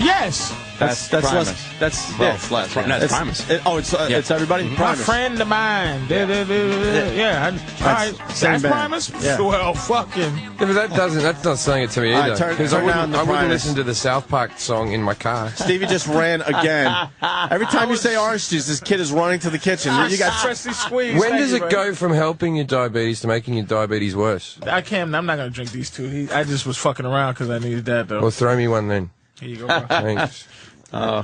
Yes. That's Primus. less. That's It's less. That's Primus. It's everybody. My Primus. friend of mine. Yeah. All right. same That's band. Primus? Yeah. Well, fucking. Yeah, but that's not saying it to me All either. right, turn Because I down the wouldn't Primus. listen to the South Park song in my car. Stevie just ran again. Every time you say orange juice, this kid is running to the kitchen. You got freshly squeezed. When Thank does you, it man. go from helping your diabetes to making your diabetes worse? I can't. I'm not going to drink these two. I just was fucking around because I needed that, though. Well, throw me one then. Here you go, bro. Thanks.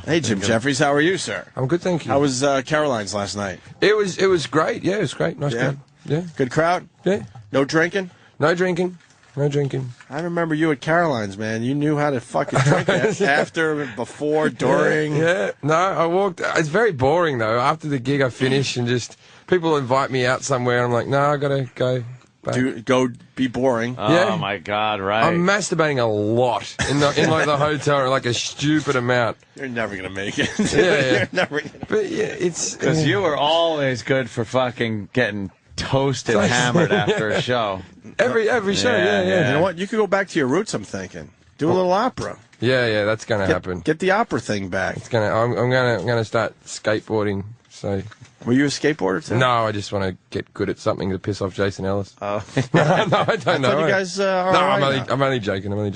Hey, Jim Jeffries, how are you, sir? I'm good, thank you. How was Caroline's last night? It was great. Yeah, it was great. Nice crowd. Yeah. Good crowd? Yeah. No drinking? No drinking. No drinking. I remember you at Caroline's, man. You knew how to fucking drink after, before, during. Yeah. No, I walked. It's very boring, though. After the gig, I finish and just people invite me out somewhere. I'm like, no, I got to go back. Go be boring. Oh, my God, right. I'm masturbating a lot in like the hotel, like a stupid amount. You're never going to make it. Yeah. You're never gonna... But yeah, it's... Because you were always good for fucking getting toasted, hammered after a show. Every show, yeah. You know what? You could go back to your roots, I'm thinking. Do a little opera. Yeah, that's going to happen. Get the opera thing back. I'm gonna start skateboarding. So. Were you a skateboarder too? No, I just want to get good at something to piss off Jason Ellis. Oh. No, I don't know. I thought you guys are no, all right I'm only joking. Look,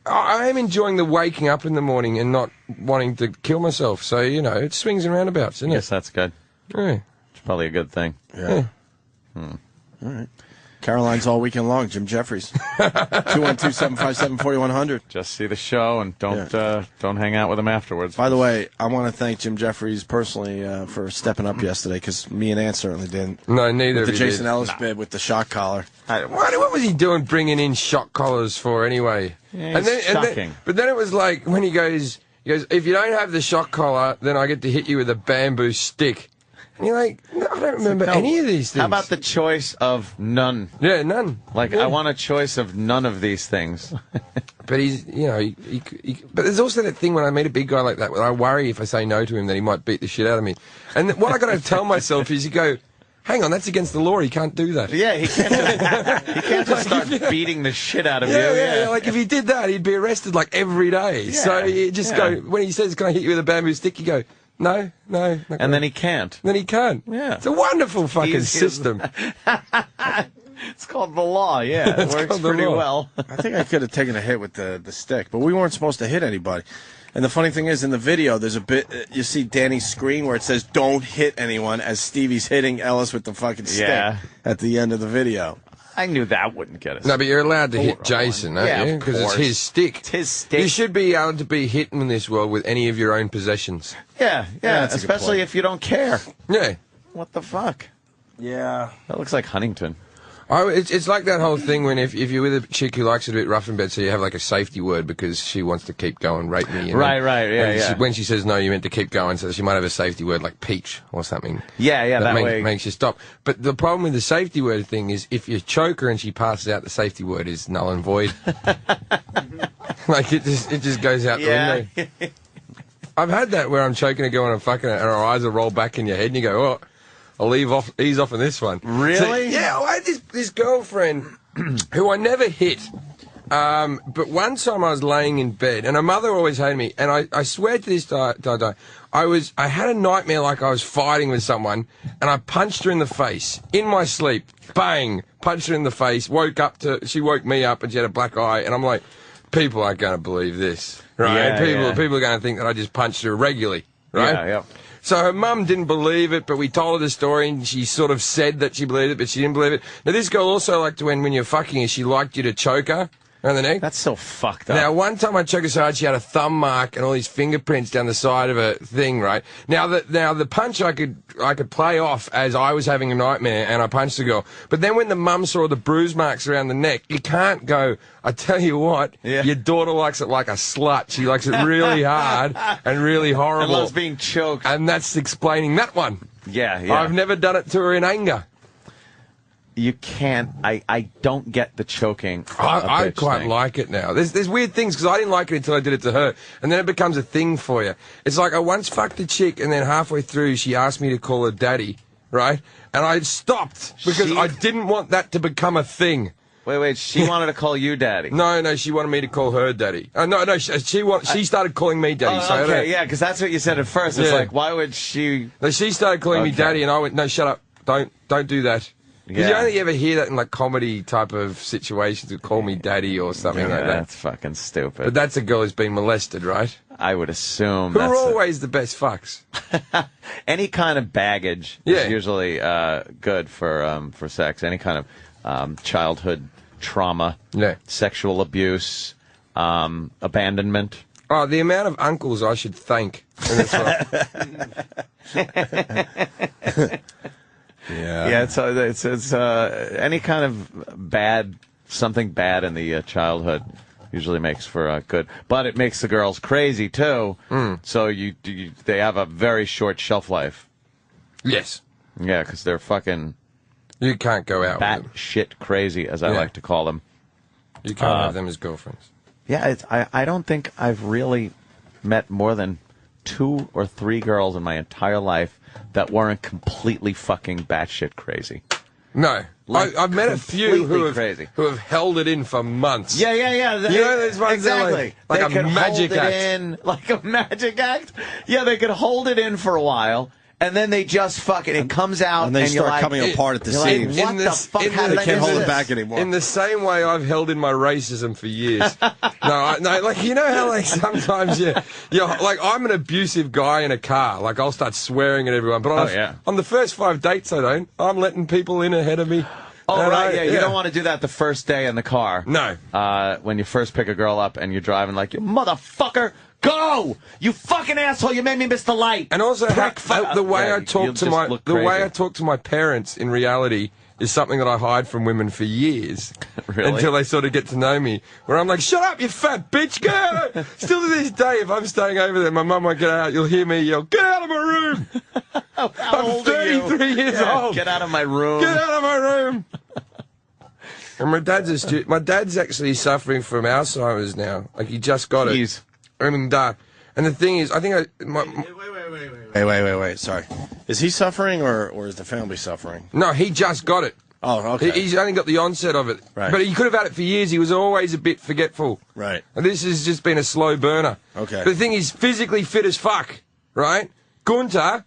I am enjoying the waking up in the morning and not wanting to kill myself. So, it swings and roundabouts, isn't it? Yes, that's good. Yeah. It's probably a good thing. Yeah. All right. Caroline's all weekend long. Jim Jeffries. 212-757-4100. Just see the show and don't hang out with him afterwards. By the way, I want to thank Jim Jeffries personally for stepping up yesterday, because me and Ann certainly didn't. No, neither with of the you Jason did. Ellis bid with the shock collar. What was he doing bringing in shock collars for anyway? Yeah, shocking. But then it was like when he goes, if you don't have the shock collar, then I get to hit you with a bamboo stick. And you're like, no, I don't remember any of these things. How about the choice of none? Yeah, none. I want a choice of none of these things. But he's, but there's also that thing when I meet a big guy like that, where I worry if I say no to him that he might beat the shit out of me. And what I got to tell myself is, you go, hang on, that's against the law. He can't do that. Yeah, he can't just start beating the shit out of you. Yeah. Like if he did that, he'd be arrested like every day. Yeah. So you just go, when he says, can I hit you with a bamboo stick? You go, no. And then he can't. Then he can't. Yeah. It's a wonderful fucking system. It's called the law, yeah. It works pretty well. I think I could have taken a hit with the stick, but we weren't supposed to hit anybody. And the funny thing is, in the video, there's a bit, you see Danny's screen where it says, don't hit anyone, as Stevie's hitting Ellis with the fucking stick at the end of the video. I knew that wouldn't get us. No, but you're allowed to hit Jason, aren't you? Because it's his stick. It's his stick. You should be able to be hit in this world with any of your own possessions. Yeah, that's a good especially point. if you don't care. Yeah. What the fuck? Yeah. That looks like Huntington. It's like that whole thing when if you're with a chick who likes it a bit rough in bed, so you have like a safety word because she wants to keep going, rape me. Right, yeah. When she says no, you meant to keep going, so she might have a safety word like peach or something. Yeah, that way. Makes you stop. But the problem with the safety word thing is if you choke her and she passes out, the safety word is null and void. Like it just goes out the window. I've had that where I'm choking a girl and I'm fucking her and her eyes will roll back in your head and you go, oh, I'll ease off on this one. Really? So, yeah, I had this girlfriend who I never hit. But one time I was laying in bed, and her mother always hated me, and I swear to this day, I had a nightmare like I was fighting with someone, and I punched her in the face, in my sleep, bang, punched her in the face, she woke me up, and she had a black eye, and I'm like, people aren't going to believe this, right? People are going to think that I just punched her regularly, right? Yeah. So her mum didn't believe it, but we told her the story, and she sort of said that she believed it, but she didn't believe it. Now, this girl also liked to, when you're fucking her, she liked you to choke her around the neck. That's so fucked up. Now, one time I choked her so hard, she had a thumb mark and all these fingerprints down the side of her thing, right? Now, the punch I could play off as I was having a nightmare, and I punched the girl. But then when the mum saw the bruise marks around the neck, you can't go, I tell you what, your daughter likes it like a slut. She likes it really hard and really horrible. And loves being choked. And that's explaining that one. Yeah. I've never done it to her in anger. You can't. I don't get the choking. I quite like it now. There's weird things because I didn't like it until I did it to her, and then it becomes a thing for you. It's like I once fucked a chick, and then halfway through she asked me to call her daddy, right? And I stopped because I didn't want that to become a thing. Wait. She wanted to call you daddy. No, she wanted me to call her daddy. No, she started calling me daddy. Oh, so okay, yeah, because that's what you said at first. It's like, why would she? No, she started calling me daddy, and I went, no, shut up. Don't do that. Because you only ever hear that in like comedy type of situations, to call me daddy or something like that. That's fucking stupid. But that's a girl who's been molested, right? I would assume. Who are always the best fucks. Any kind of baggage is usually good for sex. Any kind of childhood trauma, sexual abuse, abandonment. Oh, the amount of uncles I should thank. Yeah, it's any kind of something bad in the childhood usually makes for good, but it makes the girls crazy too. So they have a very short shelf life. Yes. Yeah, because they're fucking. You can't go out bat with them. shit crazy, as I like to call them. You can't have them as girlfriends. Yeah, I don't think I've really met more than 2 or 3 girls in my entire life that weren't completely fucking batshit crazy. No. Like, I've met a few who have held it in for months. Yeah. You know, there's ones exactly. Like they a could magic hold act. it in, like a magic act. Yeah, they could hold it in for a while, and then they just fucking it comes out, and they start like, coming apart at the like, seams. what the fuck? How They did I can't do hold it this? back anymore. In the same way I've held in my racism for years. No, like, you know how, like, sometimes you're like, I'm an abusive guy in a car. Like, I'll start swearing at everyone. But on the first 5 dates, I don't. I'm letting people in ahead of me. Oh, right, you don't want to do that the first day in the car. No. When you first pick a girl up and you're driving like, you motherfucker, go! You fucking asshole, you made me miss the light. And also, the way I talk to my parents in reality is something that I hide from women for years. Really? Until they sort of get to know me. Where I'm like, shut up, you fat bitch, get out! Still to this day, if I'm staying over there, my mum won't get out, you'll hear me yell, get out of my room! I'm 33 years old. Get out of my room. Get out of my room! And my dad's actually suffering from Alzheimer's now. Like, he just got it. I mean, and the thing is, I think Wait. Sorry. Is he suffering or is the family suffering? No, he just got it. Oh, okay. He's only got the onset of it. Right. But he could have had it for years. He was always a bit forgetful. Right. And this has just been a slow burner. Okay. But the thing is, physically fit as fuck, right? Gunter,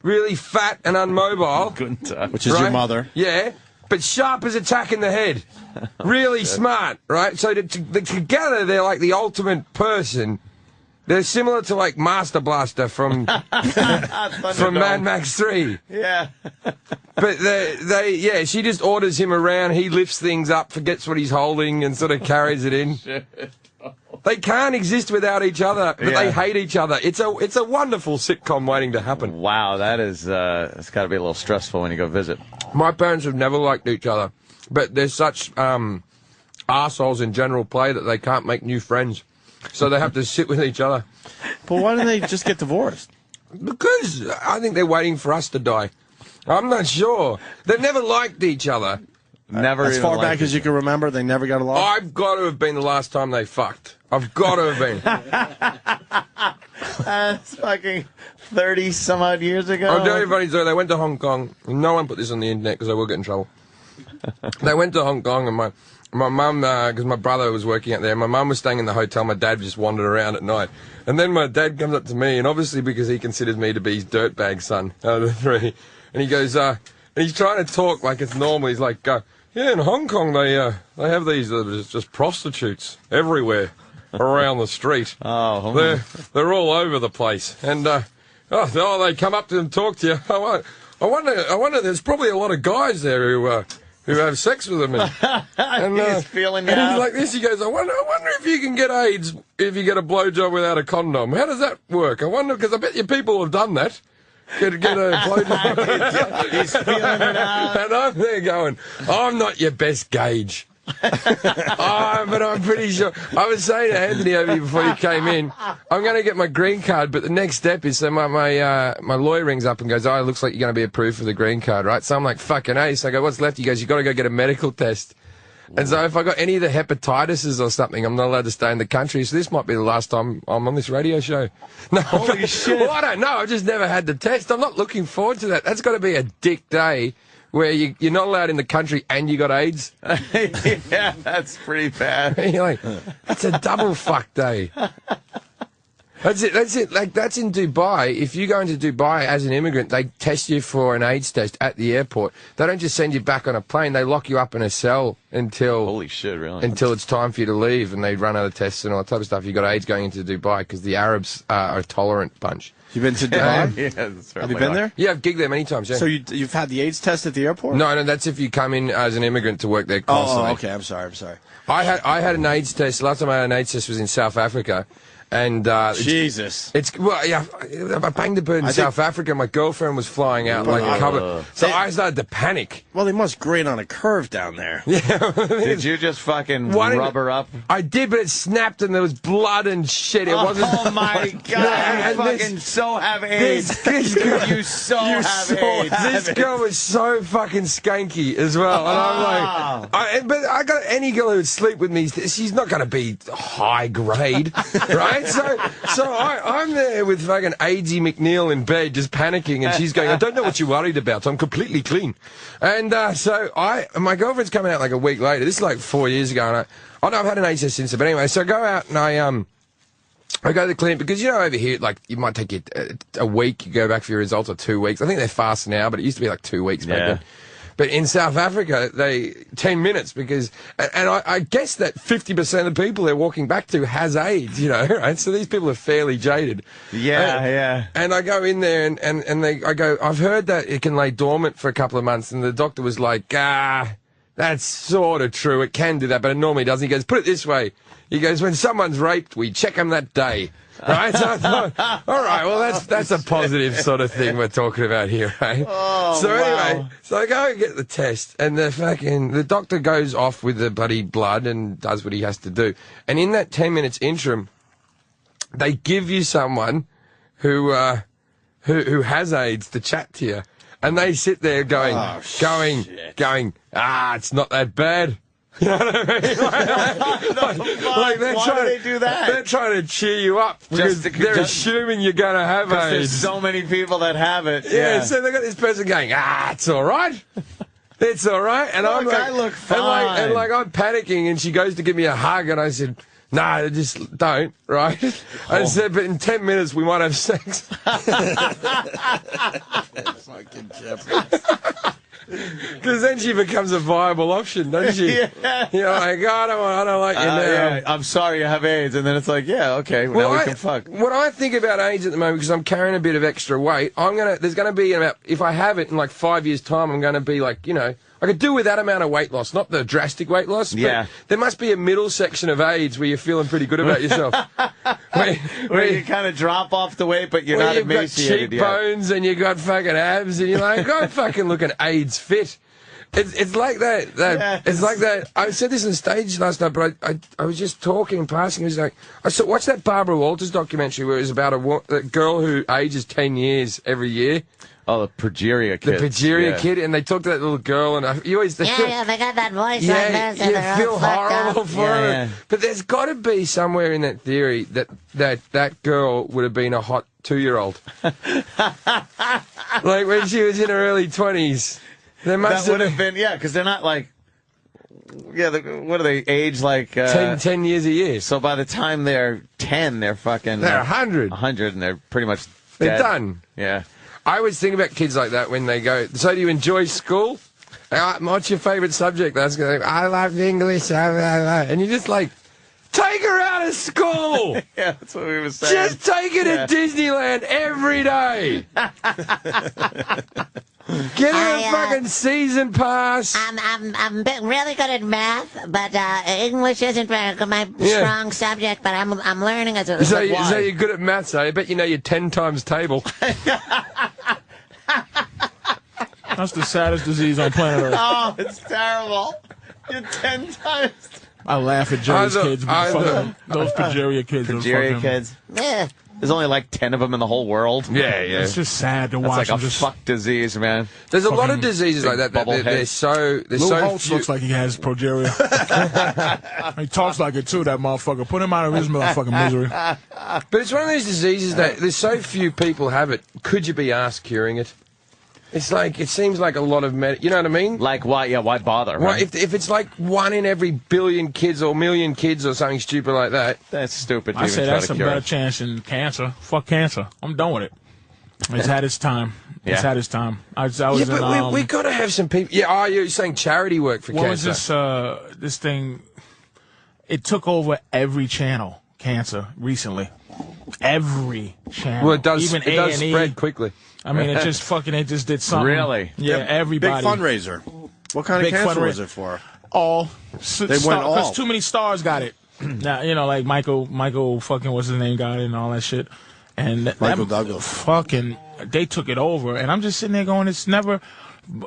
really fat and unmobile. Gunter. Which is your mother. Yeah. But sharp as a tack in the head. Really smart, right? So together, they're like the ultimate person. They're similar to, like, Master Blaster from Mad Max 3. Yeah. But she just orders him around, he lifts things up, forgets what he's holding, and sort of carries it in. They can't exist without each other, but they hate each other. It's a wonderful sitcom waiting to happen. Wow, that is, it's got to be a little stressful when you go visit. My parents have never liked each other, but they're such arseholes in general play that they can't make new friends. So they have to sit with each other. But why don't they just get divorced? Because I think they're waiting for us to die. I'm not sure. They've never liked each other. Never as even far back liked as you can remember, they never got along? I've got to have been the last time they fucked. I've got to have been. That's fucking 30-some-odd years ago. I'll tell you a funny story. They went to Hong Kong. No one put this on the internet because I will get in trouble. They went to Hong Kong and my mum, because my brother was working out there, my mum was staying in the hotel, my dad just wandered around at night. And then my dad comes up to me, and obviously because he considers me to be his dirtbag son out of the 3, and he goes, and he's trying to talk like it's normal. He's like, yeah, in Hong Kong they have these just prostitutes everywhere around the street. Oh, they're all over the place. And, they come up to them and talk to you. I wonder, there's probably a lot of guys there who have sex with them. And he's feeling and out. he's like this. He goes, I wonder if you can get AIDS if you get a blowjob without a condom. How does that work? I wonder, because I bet you people have done that. Get a blowjob. He's feeling it out. And I'm there going, I'm not your best gauge. But I'm pretty sure. I was saying to Anthony over here before you came in, I'm going to get my green card, but the next step is, so my lawyer rings up and goes, it looks like you're going to be approved for the green card, right? So I'm like, fucking A. So I go, what's left? He goes, you got to go get a medical test. And so if I got any of the hepatitises or something, I'm not allowed to stay in the country. So this might be the last time I'm on this radio show. No, holy shit. Well, I don't know. I've just never had the test. I'm not looking forward to that. That's got to be a dick day where you're not allowed in the country and you got AIDS. Yeah, that's pretty bad. You're like, it's a double fuck day. That's it. Like, that's in Dubai. If you go into Dubai as an immigrant, they test you for an AIDS test at the airport. They don't just send you back on a plane. They lock you up in a cell until... Holy shit, really? Until it's time for you to leave, and they run other tests and all that type of stuff. You got AIDS going into Dubai because the Arabs are a tolerant bunch. You been to Dubai? Yeah, Have you been there? Yeah, I've gigged there many times, yeah. So you've had the AIDS test at the airport? No, that's if you come in as an immigrant to work there constantly. Oh, okay. I'm sorry. I had an AIDS test. Last time I had an AIDS test was in South Africa. And Jesus, it's well, yeah. I banged a bird in South Africa. My girlfriend was flying out like a cover, so I started to panic. Well, they must grade on a curve down there. Yeah. Did you just fucking rub her up? I did, but it snapped and there was blood and shit. It wasn't. Oh my god! You fucking so have AIDS. You so have AIDS. This girl was so fucking skanky as well, and I'm like, but I got any girl who would sleep with me. She's not going to be high grade, right? So I'm there with fucking AIDSy McNeil in bed, just panicking, and she's going, I don't know what you're worried about, so I'm completely clean. And so my girlfriend's coming out like a week later. This is like 4 years ago, and I've had an AIDS test since then. But anyway, so I go out and I go to the clinic because, you know, over here, like, it might take you a week, you go back for your results, or 2 weeks. I think they're fast now, but it used to be like 2 weeks back then. But in South Africa, 10 minutes because, and I guess that 50% of the people they're walking back to has AIDS, you know, right? So these people are fairly jaded. Yeah. And I go in there and I go, I've heard that it can lay dormant for a couple of months. And the doctor was like, that's sort of true. It can do that, but it normally doesn't. He goes, put it this way. He goes, when someone's raped, we check them that day. Right? So I thought, all right, well, that's a positive sort of thing we're talking about here, right? Anyway, so I go and get the test, and the doctor goes off with the bloody blood and does what he has to do. And in that 10 minutes interim, they give you someone who has AIDS to chat to you. And they sit there going, it's not that bad. You know what I mean? Like Why do they do that? They're trying to cheer you up because they're assuming you're going to have AIDS. There's so many people that have it. Yeah, so they got this person going, it's all right. It's all right. And I'm like, I look fine. And I'm panicking, and she goes to give me a hug, and I said, no, just don't, right? I said, but in 10 minutes we might have sex. Fucking Jeffrey. Because then she becomes a viable option, doesn't she? Yeah. You know, like, I don't like you now. Yeah, I'm sorry you have AIDS. And then it's like, yeah, okay, now we can fuck. What I think about AIDS at the moment, because I'm carrying a bit of extra weight, there's going to be if I have it in like 5 years' time, I'm going to be like, you know, I could do with that amount of weight loss, not the drastic weight loss, but there must be a middle section of AIDS where you're feeling pretty good about yourself. where you kind of drop off the weight, but you're not emaciated yet. You've got cheekbones and you've got fucking abs, and you're like, I'm fucking looking AIDS fit. It's like that. It's like that. I said this on stage last night, but I was just talking and passing. It was like, watch that Barbara Walters documentary where it was about a girl who ages 10 years every year. Oh, the progeria kid. The progeria kid, and they talked to that little girl, and you always... They got that voice like that. So you feel horrible for her. But there's got to be somewhere in that theory that girl would have been a hot 2-year-old. Like when she was in her early 20s. There must that would have been, because they're not like... Yeah, what do they age like... 10 years a year. So by the time they're 10, they're fucking... They're 100. 100, and they're pretty much dead. They're done. Yeah. I always think about kids like that when they go, so do you enjoy school? What's your favourite subject? I love English. And you're just like, take her out of school. Yeah, that's what we were saying. Just take her to Disneyland every day. Get her a fucking season pass. I'm really good at math, but English isn't my strong subject. But I'm learning as a. So you're good at maths, I bet you know your 10 times table. That's the saddest disease on planet Earth. Oh, it's terrible. You're 10 times. I laugh at Jerry's kids. Those progeria kids. Progeria kids. Yeah. There's only like 10 of them in the whole world. Yeah. It's just sad to watch. It's like a fuck disease, man. There's a lot of diseases like that. They're so Holtz looks like he has progeria. He talks like it too, that motherfucker. Put him out of his motherfucking misery. But it's one of those diseases that there's so few people have it. Could you be asked curing it? It's like, it seems like a lot of you know what I mean? Like, why? Yeah, why bother? Well, Right? if it's like 1 in every billion kids or million kids or something stupid like that. That's stupid. To I even say try that's to a cure better it. chance than cancer. Fuck cancer. I'm done with it. It's had its time. It's Yeah. had its time. I was Yeah, in, but we got to have some people. Yeah, you're saying charity work for what was cancer. this thing? It took over every channel, cancer, recently. Every channel. Well, it does. Even It does A&E. spread quickly. I mean, it just did something. Really? Yeah, everybody. Big fundraiser. What kind Big of cancer fundraiser. was it for? All. They went all. Because too many stars got it. Now, you know, like Michael fucking, what's his name, got it and all that shit. And Michael Douglas. Fucking, they took it over. And I'm just sitting there going, it's never,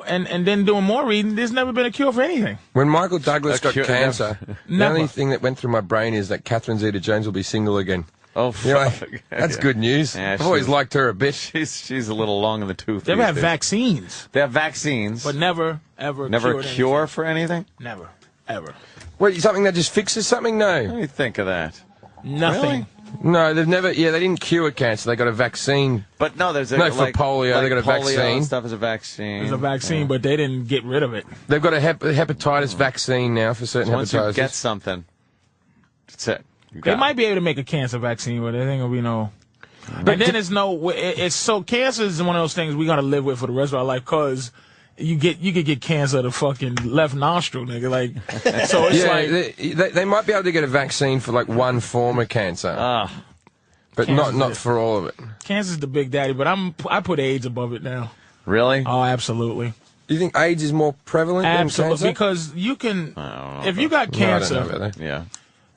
and then doing more reading, there's never been a cure for anything. When Michael Douglas got cure- cancer, the Never. only thing that went through my brain is that Catherine Zeta-Jones will be single again. Oh, You know, fuck. that's Yeah. good news. Yeah, I've always she's- liked her a bit. She's a little long in the tooth. They've these had days. vaccines, They have vaccines, but never, ever never a cured cure for anything. anything. Never, ever. What, something that just fixes something? What No. do you think of that? Nothing. No, they've never, they didn't cure cancer. They got a vaccine. But no, there's a No, for like, polio, they got a polio vaccine. and stuff is a vaccine. There's a vaccine, but they didn't get rid of it. They've got a hepatitis vaccine now for certain Once you hepatitis. get something, that's it. You They got might it. be able to make a cancer vaccine, but there ain't gonna be no. And then there's no. It's so cancer is one of those things we gotta live with for the rest of our life, cause you could get cancer of the fucking left nostril, nigga. Like, so it's like they might be able to get a vaccine for like one form of cancer, but Cancer's not it. for all of it. cancer's the big daddy, but I put AIDS above it now. Really? Oh, absolutely, Do you think AIDS is more prevalent absolutely, than cancer? because you can. If you got No, I don't know cancer, about that. Yeah.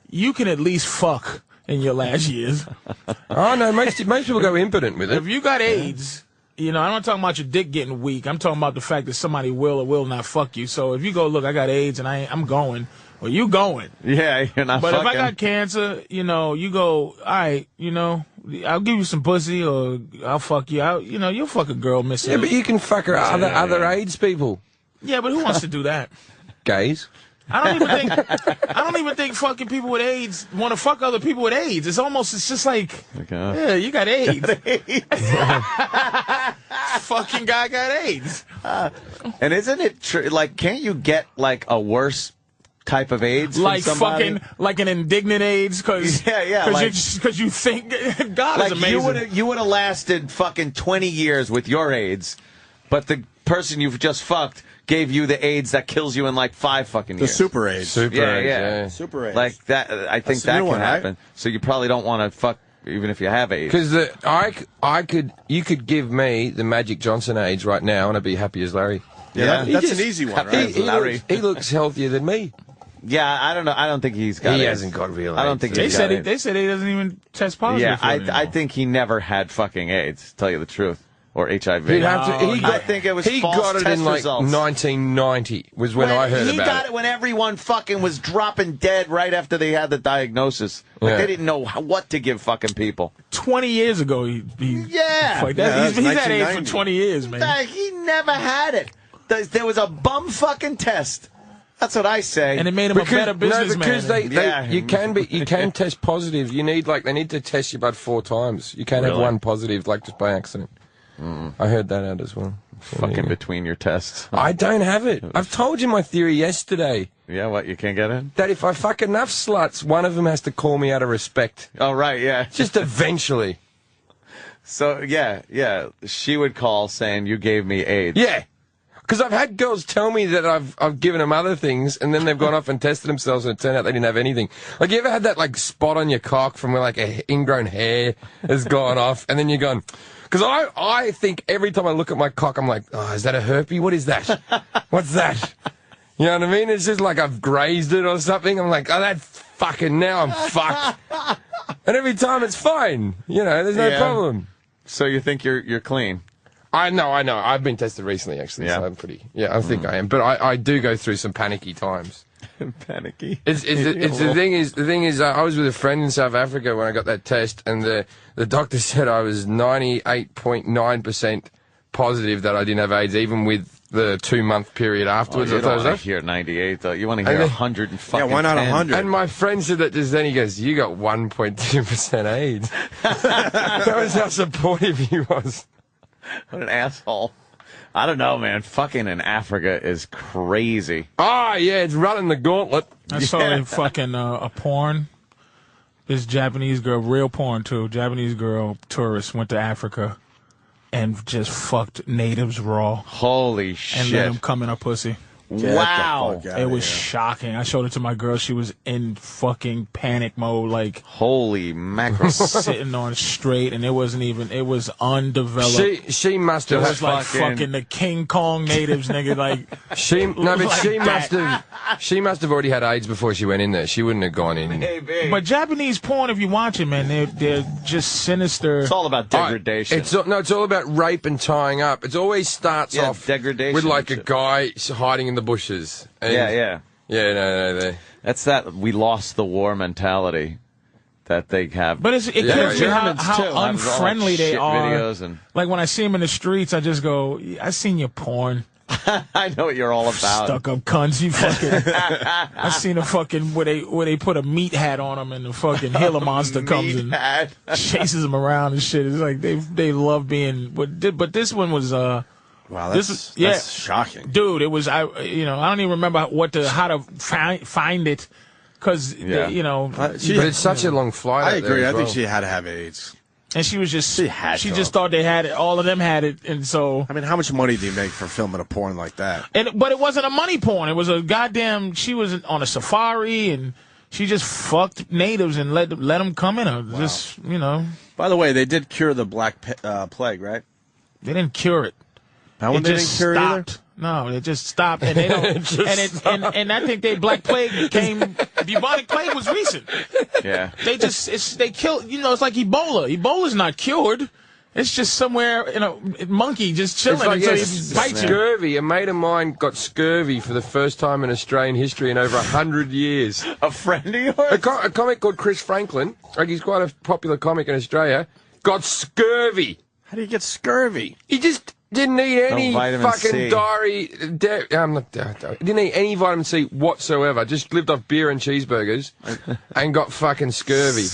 you can at least fuck in your last years. Oh no, most people go impotent with it. If you got AIDS, you know, I'm not talking about your dick getting weak. I'm talking about the fact that somebody will or will not fuck you. So if you go, look, I got AIDS and I'm going, well, you going. Yeah, you're not But fucking. if I got cancer, you know, you go, all right, you know, I'll give you some pussy or I'll fuck you out. You know, you'll fuck a girl missing. Yeah, but you can fuck her other AIDS people. Yeah, but who wants to do that? Gays. I don't even think fucking people with AIDS want to fuck other people with AIDS. It's just like, yeah, you got AIDS. Fucking guy got AIDS. And isn't it true? Like, can't you get like a worse type of AIDS? Like from somebody? fucking, like an indignant AIDS, because like- you think God Like is amazing. you would have lasted fucking 20 years with your AIDS, but the person you've just fucked gave you the AIDS that kills you in like 5 fucking The years. super AIDS. Yeah. Super AIDS. Like that. I think That's the that new can one, right? happen. So you probably don't want to fuck even if you have AIDS. Because you could give me the Magic Johnson AIDS right now, and I'd be happy as Larry. Yeah, He that's just- an easy one, He- right? Larry. He looks healthier than me. Yeah, I don't know. I don't think he's got. He AIDS. hasn't got real I don't AIDS. think They he's said got AIDS. they said he doesn't even test positive. Yeah, for it I anymore. think he never had fucking AIDS. To tell you the truth, or HIV. He'd have to, I think it was he false got it test in like results. 1990 was when I heard he about got it. it when everyone fucking was dropping dead right after they had the diagnosis. Like Yeah. they didn't know what to give fucking people. 20 years ago, he Yeah. fuck that. Yeah, he's that was had AIDS for 1990. 20 years, man. Like, he never had it. There was a bum fucking test. That's what I say. And it made him a better businessman. because Yeah. you can test positive. They need to test you about 4 times. You can't have Really? one positive like just by accident. I heard that out as well. fucking between your tests. I don't have it. I've told you my theory yesterday. Yeah, what, you can't get it? That if I fuck enough sluts, one of them has to call me out of respect. Oh, right, yeah. Just eventually. So, yeah, she would call saying you gave me AIDS. Yeah. Because I've had girls tell me that I've given them other things, and then they've gone off and tested themselves, and it turned out they didn't have anything. Like, you ever had that, like, spot on your cock from where, like, a ingrown hair has gone off, and then you're going... Because I think every time I look at my cock, I'm like, oh, is that a herpes? What is that? What's that? You know what I mean? It's just like I've grazed it or something. I'm like, oh, that's fucking... Now I'm fucked. And every time it's fine. You know, there's no Yeah. problem. So you think you're clean? I know. I've been tested recently, actually. Yeah. So I'm pretty. Yeah, I think I am. But I do go through some panicky times. Panicky. The thing is, I was with a friend in South Africa when I got that test, and the doctor said I was 98.9% positive that I didn't have AIDS, even with the 2-month period afterwards. You I thought don't it want was to hear 98, though. You want to hear And then- 100 and fucking Yeah, why not 10. 100? and my friend said that just then. He goes, "You got 1.2% AIDS." That was how supportive he was. What an asshole. I don't know, man. Fucking in Africa is crazy. Oh, yeah, it's running the gauntlet. I saw a fucking a porn. This Japanese girl, real porn too. Japanese girl, tourist, went to Africa and just fucked natives raw Holy and shit. let them come in her pussy. Wow. It was shocking. I showed it to my girl. She was in fucking panic mode, like Holy mackerel. sitting on straight, and it wasn't even. It was undeveloped. She must It have. was like fucking the King Kong natives, nigga. Like She like she must have already had AIDS before she went in there. She wouldn't have gone in. But Japanese porn, if you watch it, man, they're just sinister. It's all about degradation. It's all about rape and tying up. It always starts off degradation with like a and shit. guy hiding in the bushes. And Yeah. No. That's that we lost the war mentality that they have. But it kills you Germans, too, how have all unfriendly they shit are. videos and Like when I see them in the streets, I just go, "I seen your porn, I know what you're all about. stuck up cunts. You fucking." I seen a fucking where they put a meat hat on them and the fucking Gila monster comes and chases them around and shit. It's like they love being. But this one was Wow, this that's shocking. dude. It was I don't even remember how to find it because Yeah. But it's such a long flight. I out there agree. as I think well. she had to have AIDS. and she was just she to just thought they had it. All of them had it, and so. I mean, how much money do you make for filming a porn like that? But it wasn't a money porn. It was a goddamn. She was on a safari and she just fucked natives and let them come in her. Wow. Just By the way, they did cure the Black Plague, right? they didn't cure it. That one It they just didn't cure it either? stopped. No, it just stopped, and they don't. and I think Black Plague came. Bubonic plague was recent. Yeah. They killed. It's like Ebola. Ebola's not cured. It's just somewhere monkey just chilling It's like until he bites you. scurvy. A mate of mine got scurvy for the first time in Australian history in over 100 years. A friend of yours? A comic called Chris Franklin, like he's quite a popular comic in Australia, got scurvy. How do you get scurvy? He just didn't eat any vitamin fucking C. didn't eat any vitamin C whatsoever. Just lived off beer and cheeseburgers and got fucking scurvy.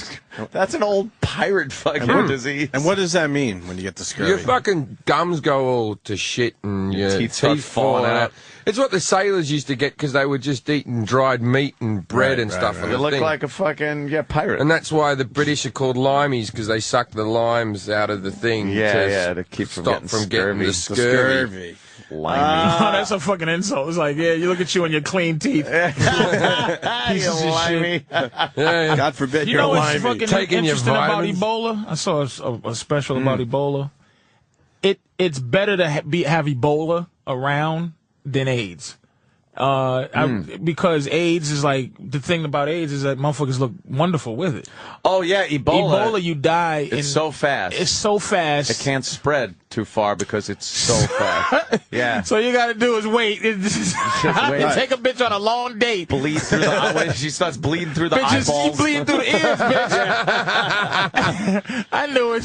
That's an old pirate fucking disease. And what does that mean when you get the scurvy? Your fucking gums go all to shit and your teeth start falling out. It's what the sailors used to get because they were just eating dried meat and bread and stuff. right. on You the look thing. like a fucking pirate. And that's why the British are called limeys, because they suck the limes out of the thing. to keep from stop getting from scurvy. getting the scurvy. Limey. Oh, that's a fucking insult. It's like, you look at you and your clean teeth. Pieces of limey. Yeah. God forbid You you're know what's limey. fucking Taking your interesting about vitamins? Ebola? I saw a special about Ebola. It's better to have Ebola around than AIDS. Because AIDS is like, the thing about AIDS is that motherfuckers look wonderful with it. Oh, yeah, Ebola. You die. It's so fast. It's so fast. It can't spread too far because it's so fast. Yeah. So you gotta do is wait. wait. Take a bitch on a long date. Bleed through the eye. She starts bleeding through the Bitches, you eyeballs. bleeding through the ears, bitch. I knew it.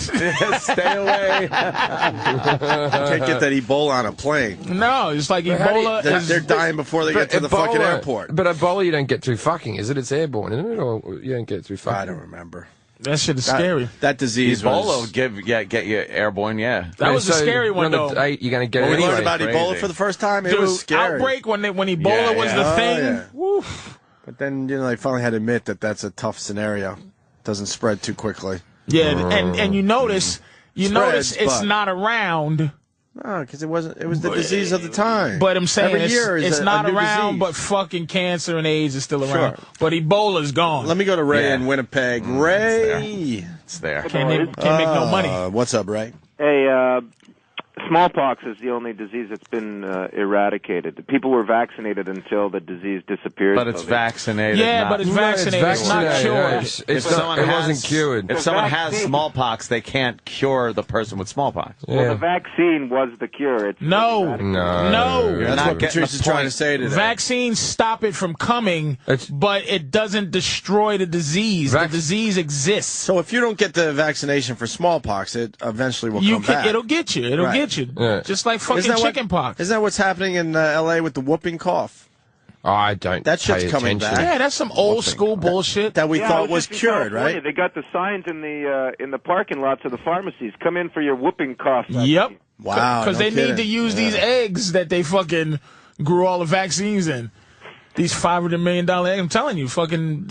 Stay away. You can't get that Ebola on a plane. No, it's like Ebola They're dying before they get to the fucking airport. But Ebola you don't get through fucking, is it? It's airborne, isn't it? Or you don't get through fucking? I don't remember. That shit is scary. That disease Ebola was... will get you airborne, yeah. That was a scary one, you're though. You're going to get When it we anyway. learned about Crazy. Ebola for the first time, it Dude, was scary. Outbreak when Ebola was the Oh, thing. yeah. Woo. But then, they finally had to admit that that's a tough scenario. Doesn't spread too quickly. Yeah, and you notice Spreads, it's but- not around. No, because it was the disease of the time. But I'm saying Every year is it's a not new around, disease. but fucking cancer and AIDS is still around. Sure. But Ebola's gone. Let me go to Ray Yeah. in Winnipeg. Ray! It's there. Can't make no money. What's up, Ray? Hey, smallpox is the only disease that's been eradicated. People were vaccinated until the disease disappeared. But it's vaccinated. Yeah, not- but it's vaccinated. It's not cured. It wasn't cured. If someone has smallpox, they can't cure the person with smallpox. Well, the vaccine was the cure. It's No. You're That's not what getting Patrice the is trying point. to say today. Vaccines stop it from coming, but it doesn't destroy the disease. The disease exists. So if you don't get the vaccination for smallpox, it eventually will come back. It'll get you. It'll Right. get you. Yeah. Just like fucking chickenpox. Isn't that what's happening in L.A. with the whooping cough? I don't. That shit's pay coming attention. back. Yeah, that's some old school bullshit. That we thought it was just in cured, California. right? They got the signs in the parking lots of the pharmacies. Come in for your whooping cough. Yep. Wow. Because no they kidding. need to use these eggs that they fucking grew all the vaccines in. These $500 million eggs. I'm telling you, fucking.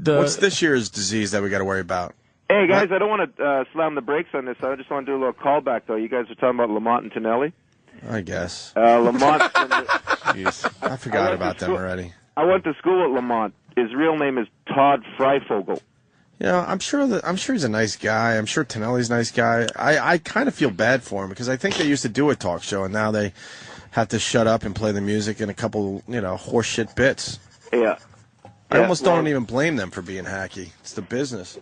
What's this year's disease that we got to worry about? Hey, guys, I don't want to slam the brakes on this. I just want to do a little callback, though. You guys are talking about Lamont and Tonelli. I guess. Lamont. Jeez, I forgot about them already. I went to school at Lamont. His real name is Todd Freifogel. You know, I'm sure he's a nice guy. I'm sure Tonelli's a nice guy. I kind of feel bad for him because I think they used to do a talk show and now they have to shut up and play the music and a couple, horseshit bits. Yeah. I almost don't even blame them for being hacky. It's the business.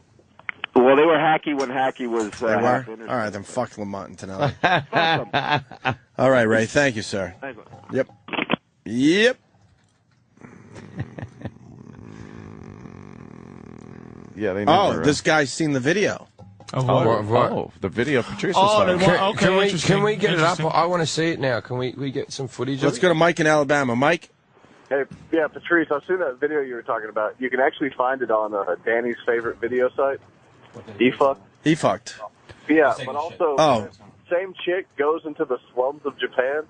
Well, they were hacky when hacky was. They were? All right, then fuck Lamont and Tonelli. All right, Ray. Thank you, sir. Thanks. Yep. Yep. Yeah, they Oh, never, this guy's seen the video. Of what? What? the video Patrice Oh, was they talking. want- okay, Can we get it up? interesting. I want to see it now. Can we get some footage? Let's of go to Mike in Alabama. Mike? Hey, yeah, Patrice, I've seen that video you were talking about. You can actually find it on Danny's favorite video site, eFuck. He fucked. Yeah, but also, Oh. same chick goes into the slums of Japan